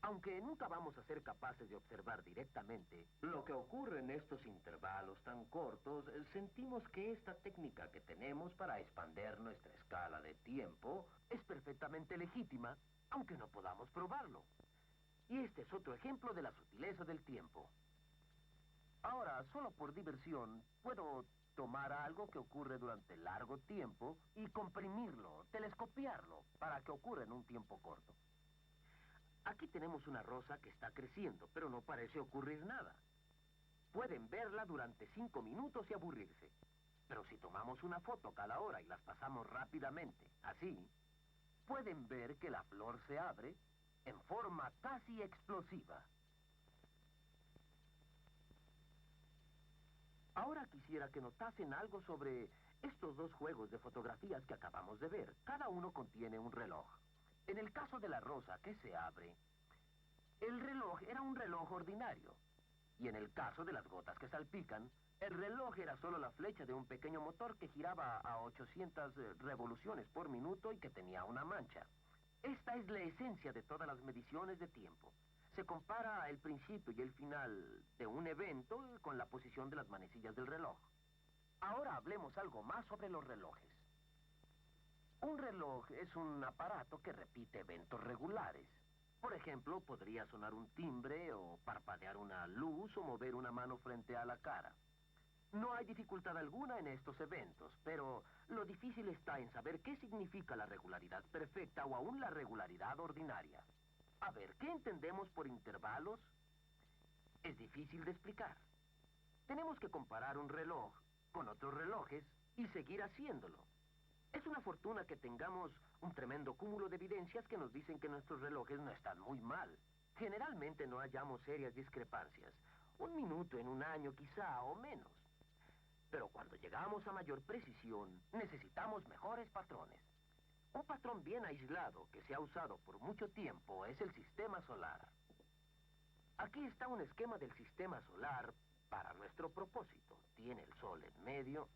Aunque nunca vamos a ser capaces de observar directamente lo que ocurre en estos intervalos tan cortos, sentimos que esta técnica que tenemos para expander nuestra escala de tiempo es perfectamente legítima, aunque no podamos probarlo. Y este es otro ejemplo de la sutileza del tiempo. Ahora, solo por diversión, puedo tomar algo que ocurre durante largo tiempo y comprimirlo, telescopiarlo, para que ocurra en un tiempo corto. Aquí tenemos una rosa que está creciendo, pero no parece ocurrir nada. Pueden verla durante 5 minutos y aburrirse. Pero si tomamos una foto cada hora y las pasamos rápidamente, así, pueden ver que la flor se abre en forma casi explosiva. Ahora quisiera que notasen algo sobre estos dos juegos de fotografías que acabamos de ver. Cada uno contiene un reloj. En el caso de la rosa que se abre, el reloj era un reloj ordinario. Y en el caso de las gotas que salpican, el reloj era solo la flecha de un pequeño motor que giraba a 800 revoluciones por minuto y que tenía una mancha. Esta es la esencia de todas las mediciones de tiempo. Se compara el principio y el final de un evento con la posición de las manecillas del reloj. Ahora hablemos algo más sobre los relojes. Un reloj es un aparato que repite eventos regulares. Por ejemplo, podría sonar un timbre o parpadear una luz o mover una mano frente a la cara. No hay dificultad alguna en estos eventos, pero lo difícil está en saber qué significa la regularidad perfecta o aún la regularidad ordinaria. A ver, ¿qué entendemos por intervalos? Es difícil de explicar. Tenemos que comparar un reloj con otros relojes y seguir haciéndolo. Es una fortuna que tengamos un tremendo cúmulo de evidencias que nos dicen que nuestros relojes no están muy mal. Generalmente no hallamos serias discrepancias. Un minuto en un año quizá o menos. Pero cuando llegamos a mayor precisión, necesitamos mejores patrones. Un patrón bien aislado que se ha usado por mucho tiempo es el sistema solar. Aquí está un esquema del sistema solar para nuestro propósito. Tiene el Sol en medio,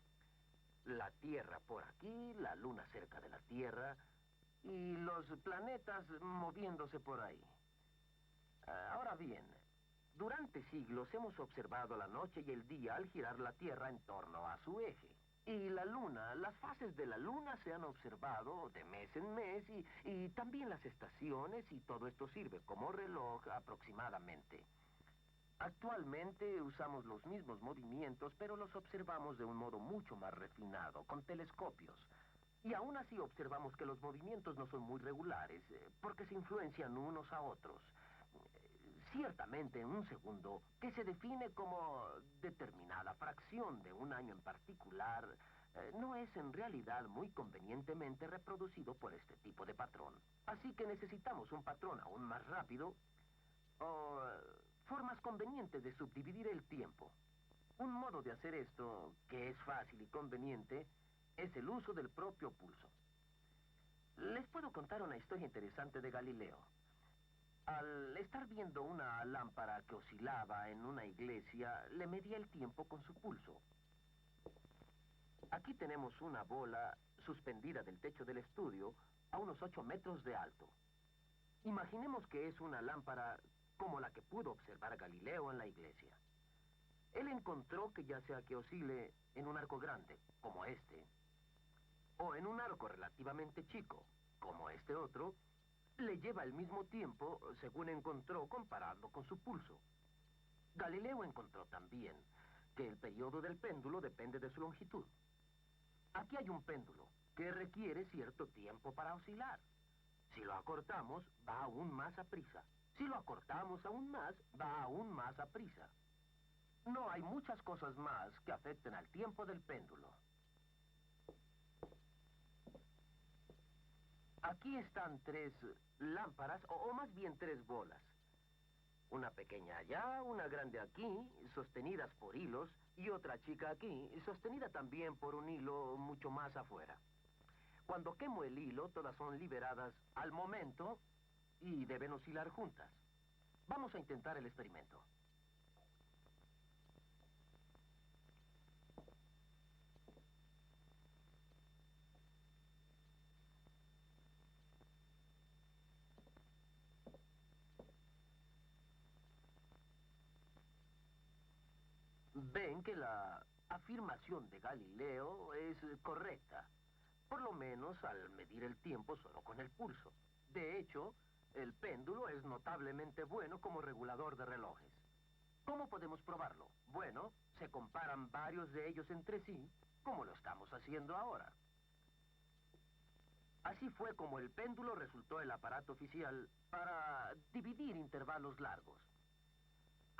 la Tierra por aquí, la Luna cerca de la Tierra y los planetas moviéndose por ahí. Ahora bien, durante siglos hemos observado la noche y el día al girar la Tierra en torno a su eje. Y la Luna, las fases de la Luna se han observado de mes en mes y también las estaciones y todo esto sirve como reloj aproximadamente. Actualmente usamos los mismos movimientos, pero los observamos de un modo mucho más refinado, con telescopios. Y aún así observamos que los movimientos no son muy regulares, porque se influencian unos a otros. Ciertamente, en un segundo, que se define como determinada fracción de un año en particular, no es en realidad muy convenientemente reproducido por este tipo de patrón. Así que necesitamos un patrón aún más rápido o formas convenientes de subdividir el tiempo. Un modo de hacer esto, que es fácil y conveniente, es el uso del propio pulso. Les puedo contar una historia interesante de Galileo. Al estar viendo una lámpara que oscilaba en una iglesia, le medía el tiempo con su pulso. Aquí tenemos una bola suspendida del techo del estudio a unos 8 metros de alto. Imaginemos que es una lámpara como la que pudo observar Galileo en la iglesia. Él encontró que ya sea que oscile en un arco grande, como este, o en un arco relativamente chico, como este otro, le lleva el mismo tiempo, según encontró, comparando con su pulso. Galileo encontró también que el periodo del péndulo depende de su longitud. Aquí hay un péndulo que requiere cierto tiempo para oscilar. Si lo acortamos, va aún más a prisa. Si lo acortamos aún más, va aún más a prisa. No hay muchas cosas más que afecten al tiempo del péndulo. Aquí están 3 lámparas, o más bien 3 bolas. Una pequeña allá, una grande aquí, sostenidas por hilos, y otra chica aquí, sostenida también por un hilo mucho más afuera. Cuando quemo el hilo, todas son liberadas al momento y deben oscilar juntas. Vamos a intentar el experimento. Ven que la afirmación de Galileo es correcta, por lo menos al medir el tiempo solo con el pulso. De hecho, el péndulo es notablemente bueno como regulador de relojes. ¿Cómo podemos probarlo? Bueno, se comparan varios de ellos entre sí, como lo estamos haciendo ahora. Así fue como el péndulo resultó el aparato oficial para dividir intervalos largos.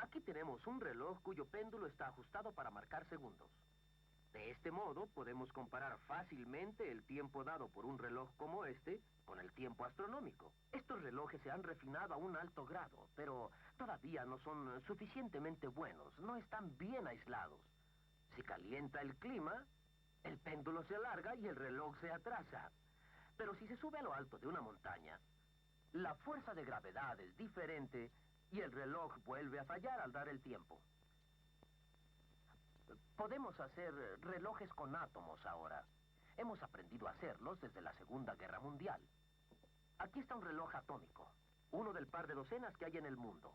Aquí tenemos un reloj cuyo péndulo está ajustado para marcar segundos. De este modo, podemos comparar fácilmente el tiempo dado por un reloj como este con el tiempo astronómico. Estos relojes se han refinado a un alto grado, pero todavía no son suficientemente buenos, no están bien aislados. Si calienta el clima, el péndulo se alarga y el reloj se atrasa. Pero si se sube a lo alto de una montaña, la fuerza de gravedad es diferente y el reloj vuelve a fallar al dar el tiempo. Podemos hacer relojes con átomos ahora. Hemos aprendido a hacerlos desde la Segunda Guerra Mundial. Aquí está un reloj atómico. uno del par de docenas que hay en el mundo.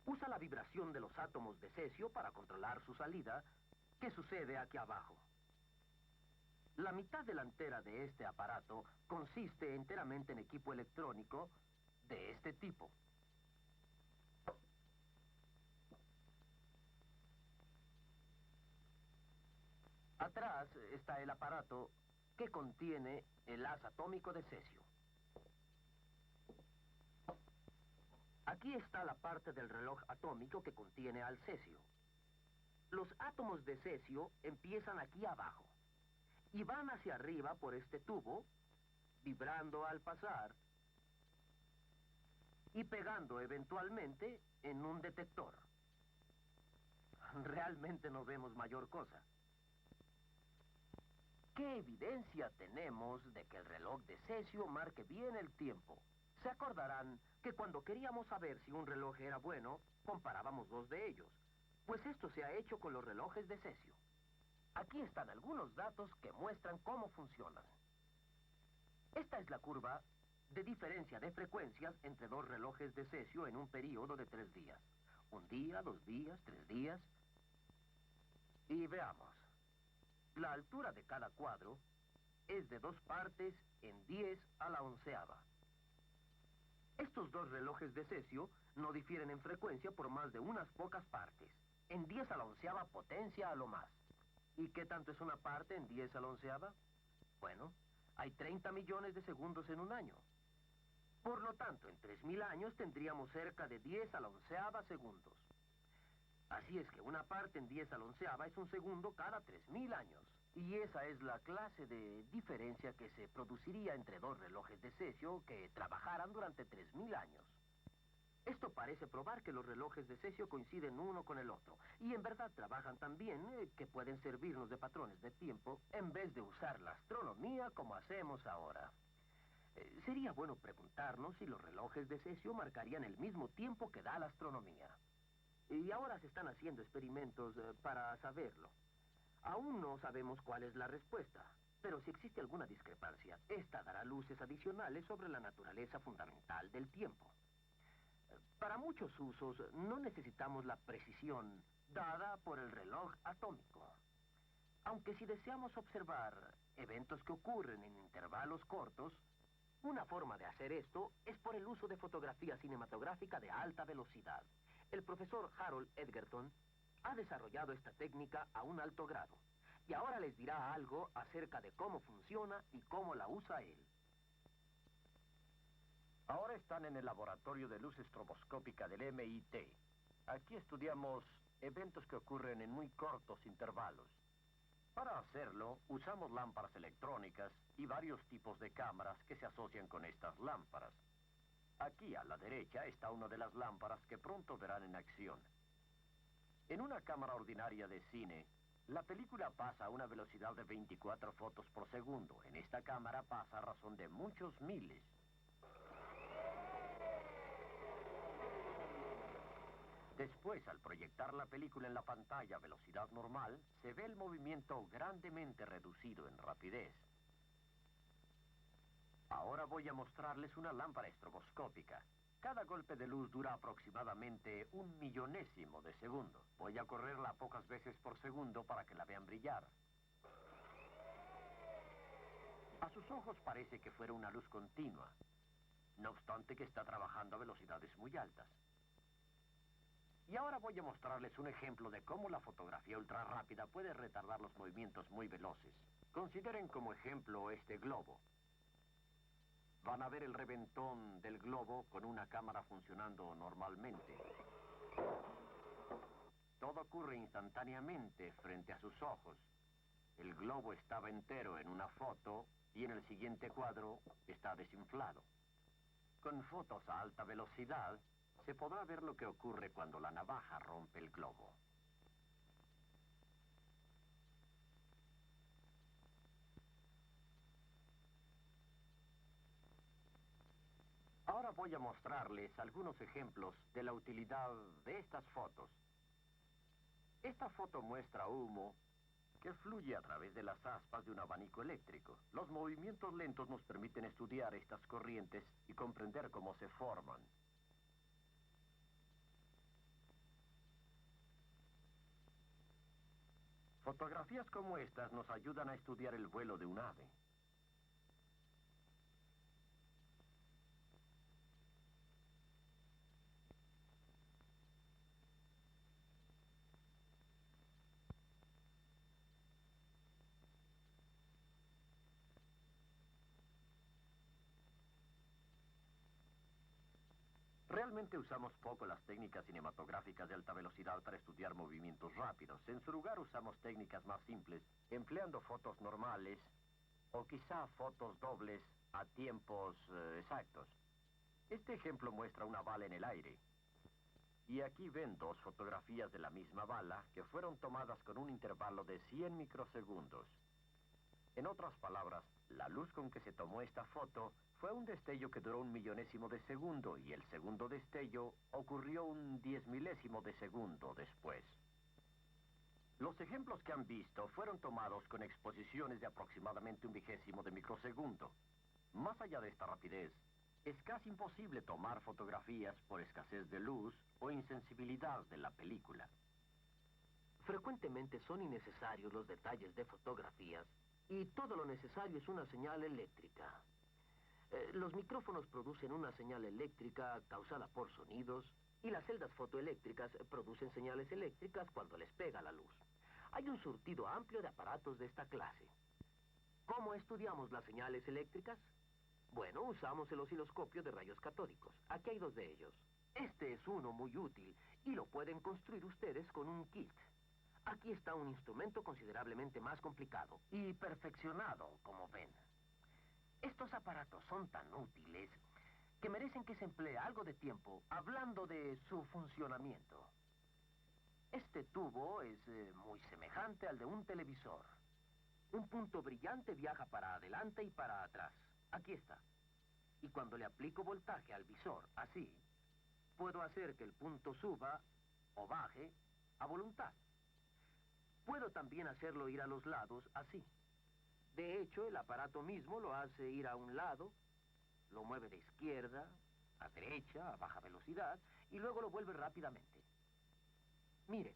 Usa la vibración de los átomos de cesio para controlar su salida, que sucede aquí abajo. La mitad delantera de este aparato consiste enteramente en equipo electrónico de este tipo. Atrás está el aparato que contiene el haz atómico de cesio. Aquí está la parte del reloj atómico que contiene al cesio. Los átomos de cesio empiezan aquí abajo y van hacia arriba por este tubo, vibrando al pasar y pegando eventualmente en un detector. Realmente no vemos mayor cosa. ¿Qué evidencia tenemos de que el reloj de cesio marque bien el tiempo? Se acordarán que cuando queríamos saber si un reloj era bueno, comparábamos dos de ellos, pues esto se ha hecho con los relojes de cesio. Aquí están algunos datos que muestran cómo funcionan. Esta es la curva de diferencia de frecuencias entre dos relojes de cesio en un periodo de 3 días. 1 día, 2 días, 3 días. Y veamos. La altura de cada cuadro es de 2 partes en 10 a la onceava. Estos dos relojes de cesio no difieren en frecuencia por más de unas pocas partes, en 10 a la onceava potencia a lo más. ¿Y qué tanto es una parte en 10 a la onceava? Bueno, hay 30 millones de segundos en un año. Por lo tanto, en 3.000 años tendríamos cerca de 10 a la onceava segundos. Así es que una parte en 10 a la onceava es un segundo cada 3.000 años. Y esa es la clase de diferencia que se produciría entre dos relojes de cesio que trabajaran durante 3.000 años. Esto parece probar que los relojes de cesio coinciden uno con el otro. Y en verdad trabajan tan bien que pueden servirnos de patrones de tiempo en vez de usar la astronomía como hacemos ahora. Sería bueno preguntarnos si los relojes de cesio marcarían el mismo tiempo que da la astronomía. Y ahora se están haciendo experimentos para saberlo. Aún no sabemos cuál es la respuesta, pero si existe alguna discrepancia, esta dará luces adicionales sobre la naturaleza fundamental del tiempo. Para muchos usos no necesitamos la precisión dada por el reloj atómico. Aunque si deseamos observar eventos que ocurren en intervalos cortos, una forma de hacer esto es por el uso de fotografía cinematográfica de alta velocidad. El profesor Harold Edgerton ha desarrollado esta técnica a un alto grado y ahora les dirá algo acerca de cómo funciona y cómo la usa él. Ahora están en el laboratorio de luz estroboscópica del MIT. Aquí estudiamos eventos que ocurren en muy cortos intervalos. Para hacerlo, usamos lámparas electrónicas y varios tipos de cámaras que se asocian con estas lámparas. Aquí a la derecha está una de las lámparas que pronto verán en acción. En una cámara ordinaria de cine, la película pasa a una velocidad de 24 fotos por segundo. En esta cámara pasa a razón de muchos miles. Después, al proyectar la película en la pantalla a velocidad normal, se ve el movimiento grandemente reducido en rapidez. Ahora voy a mostrarles una lámpara estroboscópica. Cada golpe de luz dura aproximadamente 1/1000º de segundo. Voy a correrla pocas veces por segundo para que la vean brillar. A sus ojos parece que fuera una luz continua, no obstante que está trabajando a velocidades muy altas. Y ahora voy a mostrarles un ejemplo de cómo la fotografía ultrarrápida puede retardar los movimientos muy veloces. Consideren como ejemplo este globo. Van a ver el reventón del globo con una cámara funcionando normalmente. Todo ocurre instantáneamente frente a sus ojos. El globo estaba entero en una foto y en el siguiente cuadro está desinflado. Con fotos a alta velocidad, se podrá ver lo que ocurre cuando la navaja rompe el globo. Ahora voy a mostrarles algunos ejemplos de la utilidad de estas fotos. Esta foto muestra humo que fluye a través de las aspas de un abanico eléctrico. Los movimientos lentos nos permiten estudiar estas corrientes y comprender cómo se forman. Fotografías como estas nos ayudan a estudiar el vuelo de un ave. Realmente usamos poco las técnicas cinematográficas de alta velocidad para estudiar movimientos rápidos. En su lugar usamos técnicas más simples, empleando fotos normales o quizá fotos dobles a tiempos exactos. Este ejemplo muestra una bala en el aire. Y aquí ven dos fotografías de la misma bala que fueron tomadas con un intervalo de 100 microsegundos. En otras palabras, la luz con que se tomó esta foto fue un destello que duró 1/1000º de segundo y el segundo destello ocurrió 1/10,000º de segundo después. Los ejemplos que han visto fueron tomados con exposiciones de aproximadamente 1/20 de microsegundo. Más allá de esta rapidez, es casi imposible tomar fotografías por escasez de luz o insensibilidad de la película. Frecuentemente son innecesarios los detalles de fotografías y todo lo necesario es una señal eléctrica. Los micrófonos producen una señal eléctrica causada por sonidos y las celdas fotoeléctricas producen señales eléctricas cuando les pega la luz. Hay un surtido amplio de aparatos de esta clase. ¿Cómo estudiamos las señales eléctricas? Bueno, usamos el osciloscopio de rayos catódicos. Aquí hay dos de ellos. Este es uno muy útil y lo pueden construir ustedes con un kit. Aquí está un instrumento considerablemente más complicado y perfeccionado, como ven. Estos aparatos son tan útiles que merecen que se emplee algo de tiempo hablando de su funcionamiento. Este tubo es muy semejante al de un televisor. Un punto brillante viaja para adelante y para atrás. Aquí está. Y cuando le aplico voltaje al visor, así, puedo hacer que el punto suba o baje a voluntad. Puedo también hacerlo ir a los lados, así. De hecho, el aparato mismo lo hace ir a un lado, lo mueve de izquierda a derecha, a baja velocidad, y luego lo vuelve rápidamente. Miren.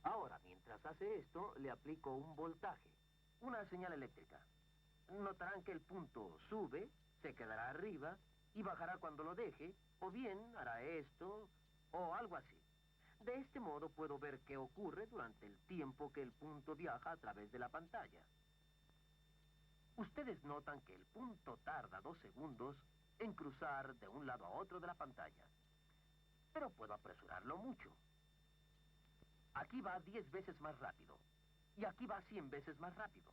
Ahora, mientras hace esto, le aplico un voltaje, una señal eléctrica. Notarán que el punto sube, se quedará arriba y bajará cuando lo deje, o bien hará esto o algo así. De este modo puedo ver qué ocurre durante el tiempo que el punto viaja a través de la pantalla. Ustedes notan que el punto tarda 2 segundos en cruzar de un lado a otro de la pantalla. Pero puedo apresurarlo mucho. Aquí va 10 veces más rápido y aquí va 100 veces más rápido.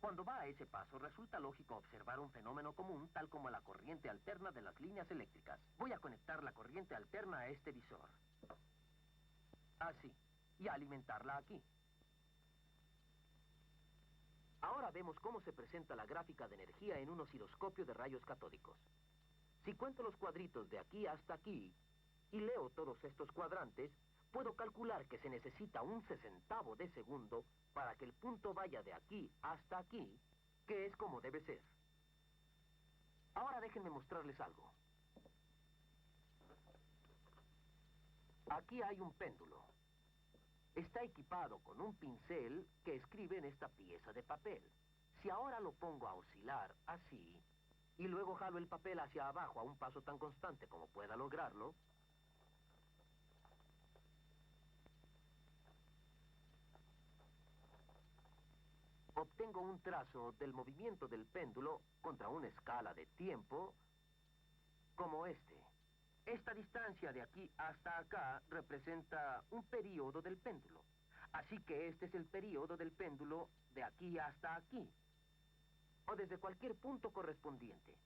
Cuando va a ese paso, resulta lógico observar un fenómeno común, tal como la corriente alterna de las líneas eléctricas. Voy a conectar la corriente alterna a este visor. Así. Y a alimentarla aquí. Ahora vemos cómo se presenta la gráfica de energía en un osciloscopio de rayos catódicos. Si cuento los cuadritos de aquí hasta aquí y leo todos estos cuadrantes, puedo calcular que se necesita 1/60 de segundo para que el punto vaya de aquí hasta aquí, que es como debe ser. Ahora déjenme mostrarles algo. Aquí hay un péndulo. Está equipado con un pincel que escribe en esta pieza de papel. Si ahora lo pongo a oscilar así, y luego jalo el papel hacia abajo a un paso tan constante como pueda lograrlo, obtengo un trazo del movimiento del péndulo contra una escala de tiempo como este. Esta distancia de aquí hasta acá representa un período del péndulo. Así que este es el período del péndulo de aquí hasta aquí, o desde cualquier punto correspondiente.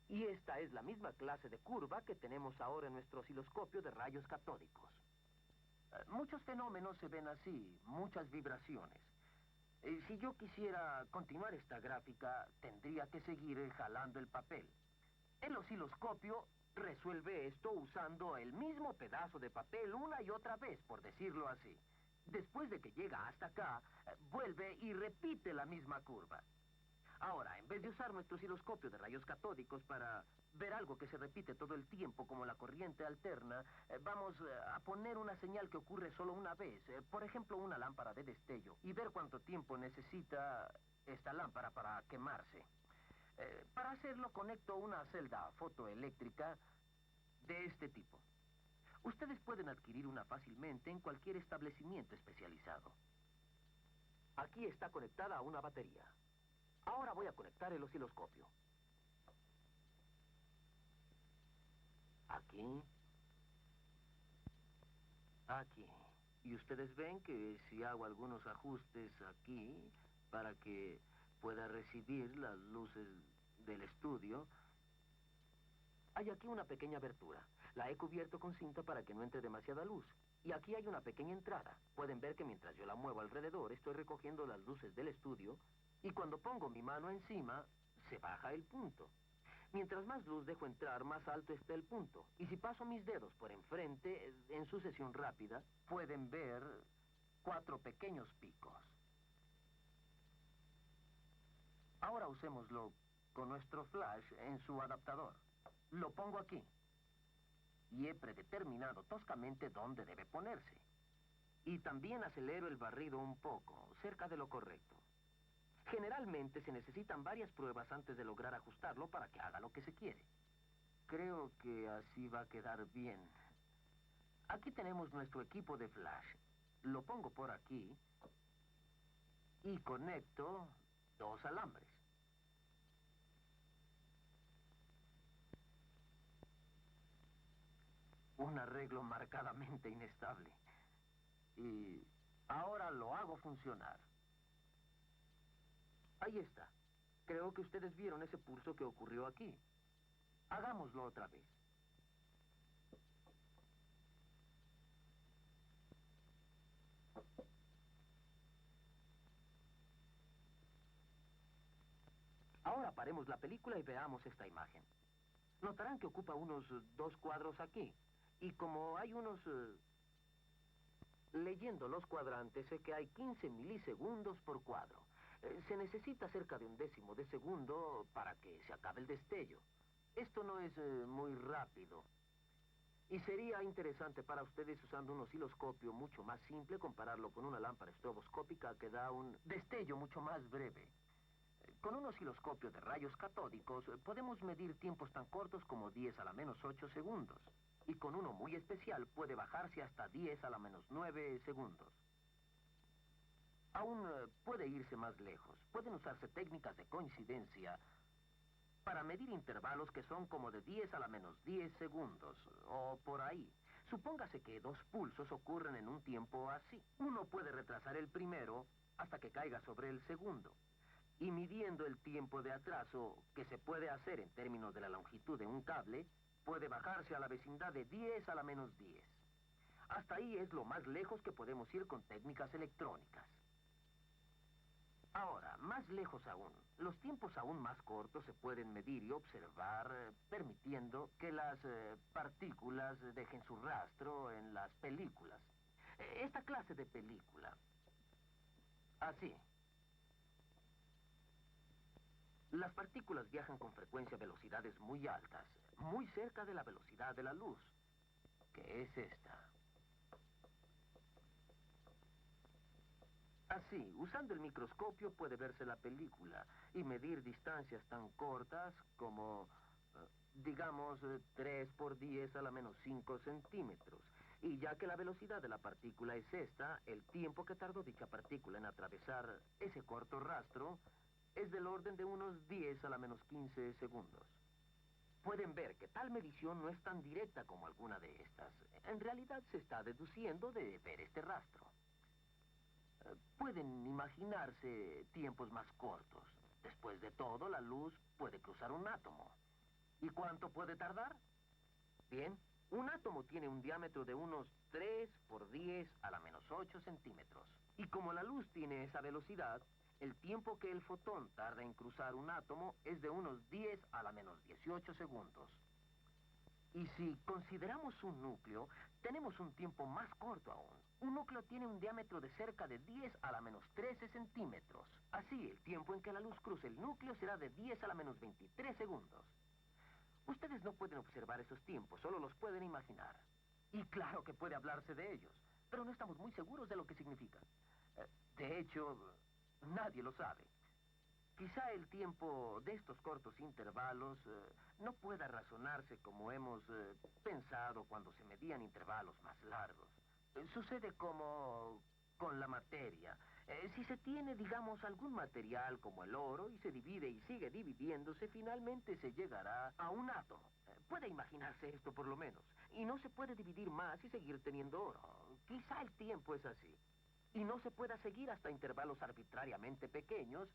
Y esta es la misma clase de curva que tenemos ahora en nuestro osciloscopio de rayos catódicos. Muchos fenómenos se ven así, muchas vibraciones. Si yo quisiera continuar esta gráfica, tendría que seguir jalando el papel. El osciloscopio resuelve esto usando el mismo pedazo de papel una y otra vez, por decirlo así. Después de que llega hasta acá, vuelve y repite la misma curva. Ahora, en vez de usar nuestro osciloscopio de rayos catódicos para ver algo que se repite todo el tiempo como la corriente alterna, vamos a poner una señal que ocurre solo una vez, por ejemplo, una lámpara de destello, y ver cuánto tiempo necesita esta lámpara para quemarse. Para hacerlo, conecto una celda fotoeléctrica de este tipo. Ustedes pueden adquirir una fácilmente en cualquier establecimiento especializado. Aquí está conectada a una batería. Ahora voy a conectar el osciloscopio. Aquí. Aquí. Y ustedes ven que si hago algunos ajustes aquí para que pueda recibir las luces del estudio, hay aquí una pequeña abertura. La he cubierto con cinta para que no entre demasiada luz. Y aquí hay una pequeña entrada. Pueden ver que mientras yo la muevo alrededor, estoy recogiendo las luces del estudio, y cuando pongo mi mano encima, se baja el punto. Mientras más luz dejo entrar, más alto está el punto. Y si paso mis dedos por enfrente, en sucesión rápida, pueden ver 4 pequeños picos. Ahora usémoslo con nuestro flash en su adaptador. Lo pongo aquí. Y he predeterminado toscamente dónde debe ponerse. Y también acelero el barrido un poco, cerca de lo correcto. Generalmente se necesitan varias pruebas antes de lograr ajustarlo para que haga lo que se quiere. Creo que así va a quedar bien. Aquí tenemos nuestro equipo de flash. Lo pongo por aquí y conecto 2 alambres. Un arreglo marcadamente inestable. Y ahora lo hago funcionar. Ahí está. Creo que ustedes vieron ese pulso que ocurrió aquí. Hagámoslo otra vez. Ahora paremos la película y veamos esta imagen. Notarán que ocupa unos 2 cuadros aquí. Y como hay unos... leyendo los cuadrantes, sé que hay 15 milisegundos por cuadro. Se necesita cerca de 1/10 de segundo para que se acabe el destello. Esto no es muy rápido. Y sería interesante para ustedes, usando un osciloscopio mucho más simple, compararlo con una lámpara estroboscópica que da un destello mucho más breve. Con un osciloscopio de rayos catódicos podemos medir tiempos tan cortos como 10 a la menos 8 segundos. Y con uno muy especial puede bajarse hasta 10 a la menos 9 segundos. Aún puede irse más lejos. Pueden usarse técnicas de coincidencia para medir intervalos que son como de 10 a la menos 10 segundos, o por ahí. Supóngase que 2 pulsos ocurren en un tiempo así. Uno puede retrasar el primero hasta que caiga sobre el segundo. Y midiendo el tiempo de atraso que se puede hacer en términos de la longitud de un cable, puede bajarse a la vecindad de 10 a la menos 10. Hasta ahí es lo más lejos que podemos ir con técnicas electrónicas. Ahora, más lejos aún, los tiempos aún más cortos se pueden medir y observar, permitiendo que las partículas dejen su rastro en las películas. Esta clase de película. Así. Las partículas viajan con frecuencia a velocidades muy altas, muy cerca de la velocidad de la luz, que es esta. Así, usando el microscopio puede verse la película y medir distancias tan cortas como, digamos, 3 por 10 a la menos 5 centímetros. Y ya que la velocidad de la partícula es esta, el tiempo que tardó dicha partícula en atravesar ese corto rastro es del orden de unos 10 a la menos 15 segundos. Pueden ver que tal medición no es tan directa como alguna de estas. En realidad se está deduciendo de ver este rastro. Pueden imaginarse tiempos más cortos. Después de todo, la luz puede cruzar un átomo. ¿Y cuánto puede tardar? Bien, un átomo tiene un diámetro de unos 3 por 10 a la menos 8 centímetros. Y como la luz tiene esa velocidad, El tiempo que el fotón tarda en cruzar un átomo es de unos 10 a la menos 18 segundos. Y si consideramos un núcleo, tenemos un tiempo más corto aún. Un núcleo tiene un diámetro de cerca de 10 a la menos 13 centímetros. Así, el tiempo en que la luz cruce el núcleo será de 10 a la menos 23 segundos. Ustedes no pueden observar esos tiempos, solo los pueden imaginar. Y claro que puede hablarse de ellos, pero no estamos muy seguros de lo que significan. De hecho, nadie lo sabe. Quizá el tiempo de estos cortos intervalos no pueda razonarse como hemos pensado cuando se medían intervalos más largos. Sucede como con la materia. Si se tiene, digamos, algún material como el oro y se divide y sigue dividiéndose, finalmente se llegará a un átomo. Puede imaginarse esto por lo menos. Y no se puede dividir más y seguir teniendo oro. Quizá el tiempo es así. Y no se pueda seguir hasta intervalos arbitrariamente pequeños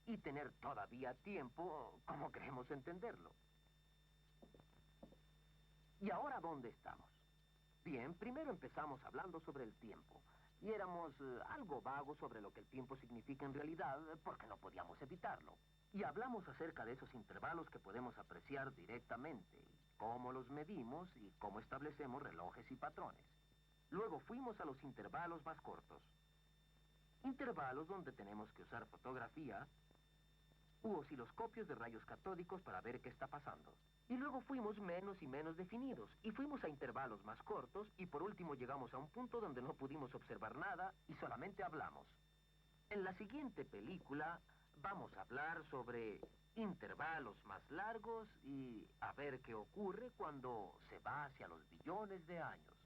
y tener todavía tiempo como creemos entenderlo. ¿Y ahora dónde estamos? Bien, primero empezamos hablando sobre el tiempo. Y éramos algo vagos sobre lo que el tiempo significa en realidad, porque no podíamos evitarlo. Y hablamos acerca de esos intervalos que podemos apreciar directamente, y cómo los medimos y cómo establecemos relojes y patrones. Luego fuimos a los intervalos más cortos. Intervalos donde tenemos que usar fotografía u osciloscopios de rayos catódicos para ver qué está pasando. Y luego fuimos menos y menos definidos, y fuimos a intervalos más cortos, y por último llegamos a un punto donde no pudimos observar nada y solamente hablamos. En la siguiente película vamos a hablar sobre intervalos más largos y a ver qué ocurre cuando se va hacia los billones de años.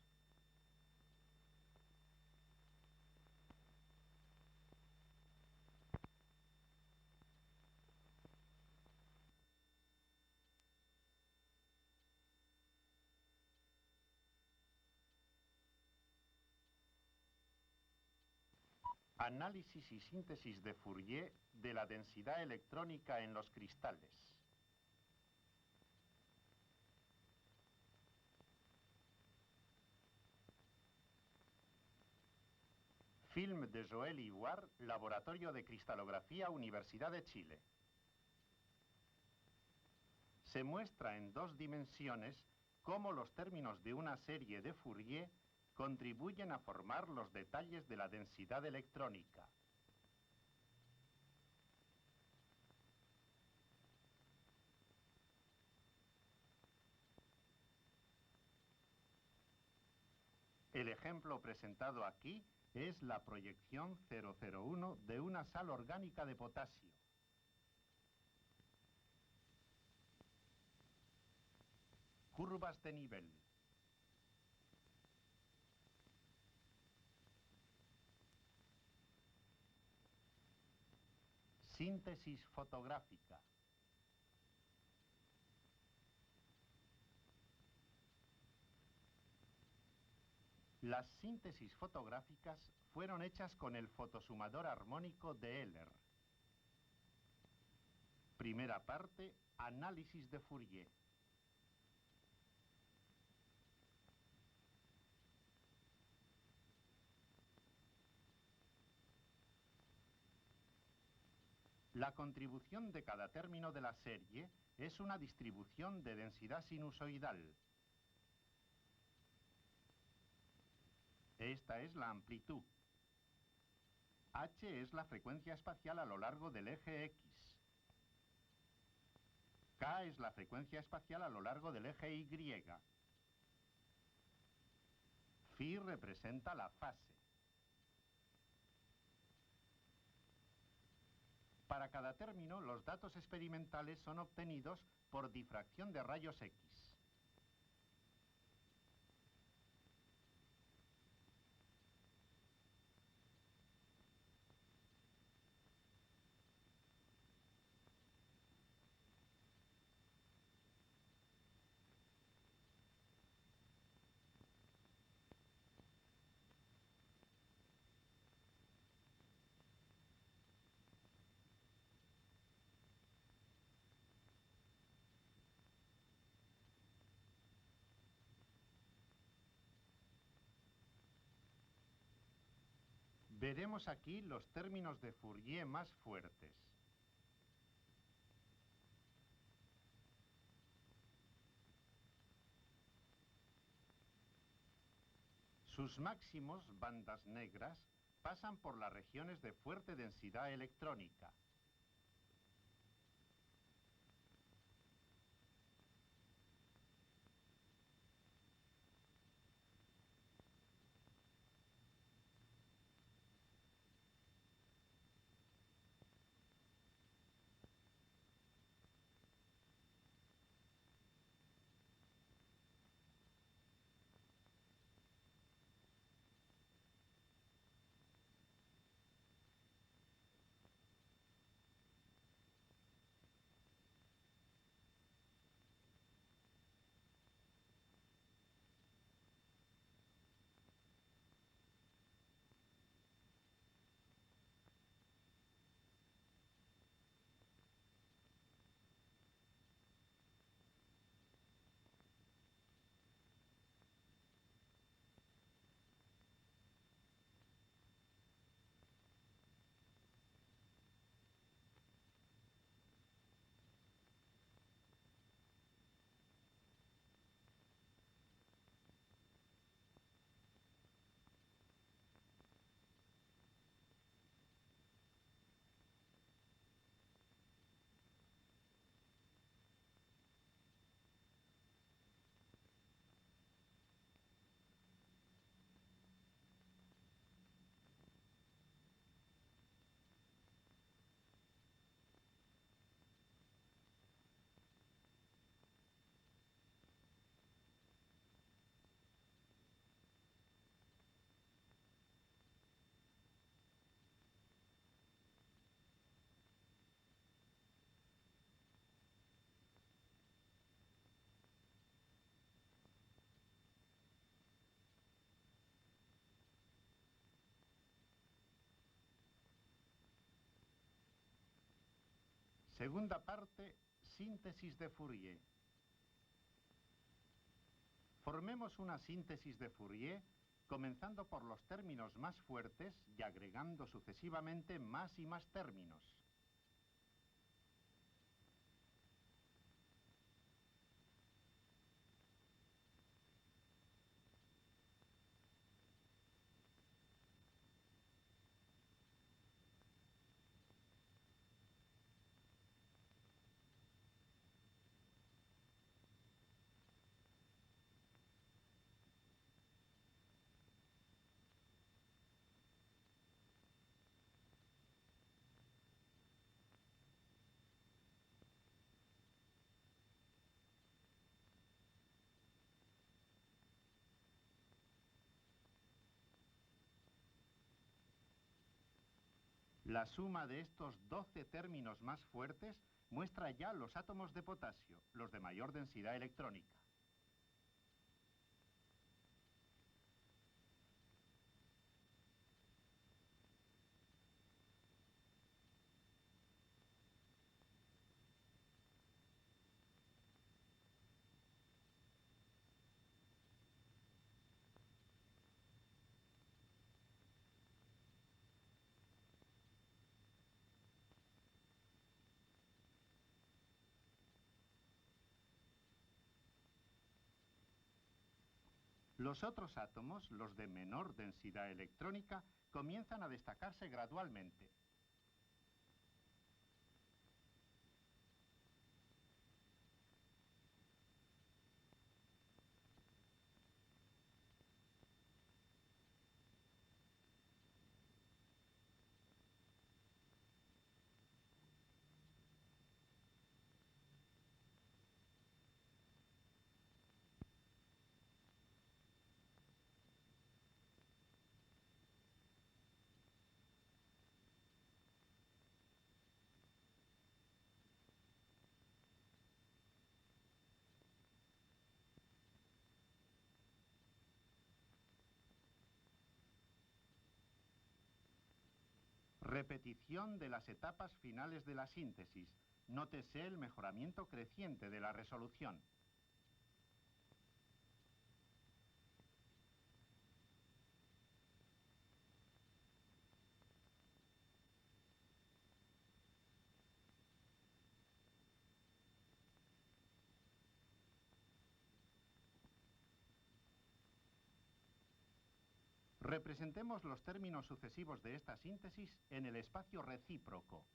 Análisis y síntesis de Fourier de la densidad electrónica en los cristales. Film de Joël Ivoire, Laboratorio de Cristalografía, Universidad de Chile. Se muestra en 2 dimensiones cómo los términos de una serie de Fourier contribuyen a formar los detalles de la densidad electrónica. El ejemplo presentado aquí es la proyección 001 de una sal orgánica de potasio. Curvas de nivel. Síntesis fotográfica. Las síntesis fotográficas fueron hechas con el fotosumador armónico de Heller. Primera parte, análisis de Fourier. La contribución de cada término de la serie es una distribución de densidad sinusoidal. Esta es la amplitud. H es la frecuencia espacial a lo largo del eje X. K es la frecuencia espacial a lo largo del eje Y. Phi representa la fase. Para cada término, los datos experimentales son obtenidos por difracción de rayos X. Veremos aquí los términos de Fourier más fuertes. Sus máximos, bandas negras, pasan por las regiones de fuerte densidad electrónica. Segunda parte, síntesis de Fourier. Formemos una síntesis de Fourier comenzando por los términos más fuertes y agregando sucesivamente más y más términos. La suma de estos 12 términos más fuertes muestra ya los átomos de potasio, los de mayor densidad electrónica. Los otros átomos, los de menor densidad electrónica, comienzan a destacarse gradualmente. Repetición de las etapas finales de la síntesis. Nótese el mejoramiento creciente de la resolución. Representemos los términos sucesivos de esta síntesis en el espacio recíproco.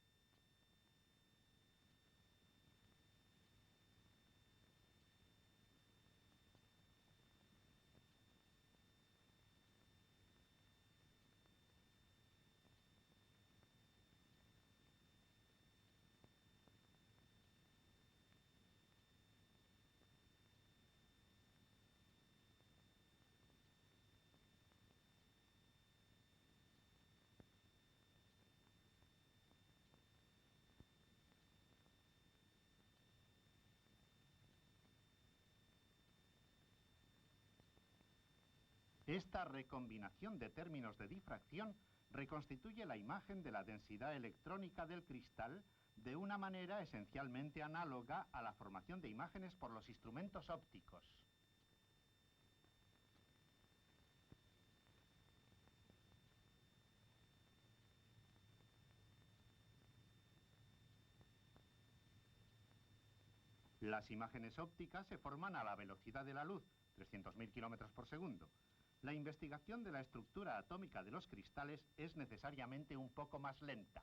Esta recombinación de términos de difracción reconstituye la imagen de la densidad electrónica del cristal de una manera esencialmente análoga a la formación de imágenes por los instrumentos ópticos. Las imágenes ópticas se forman a la velocidad de la luz, 300.000 kilómetros por segundo. La investigación de la estructura atómica de los cristales es necesariamente un poco más lenta.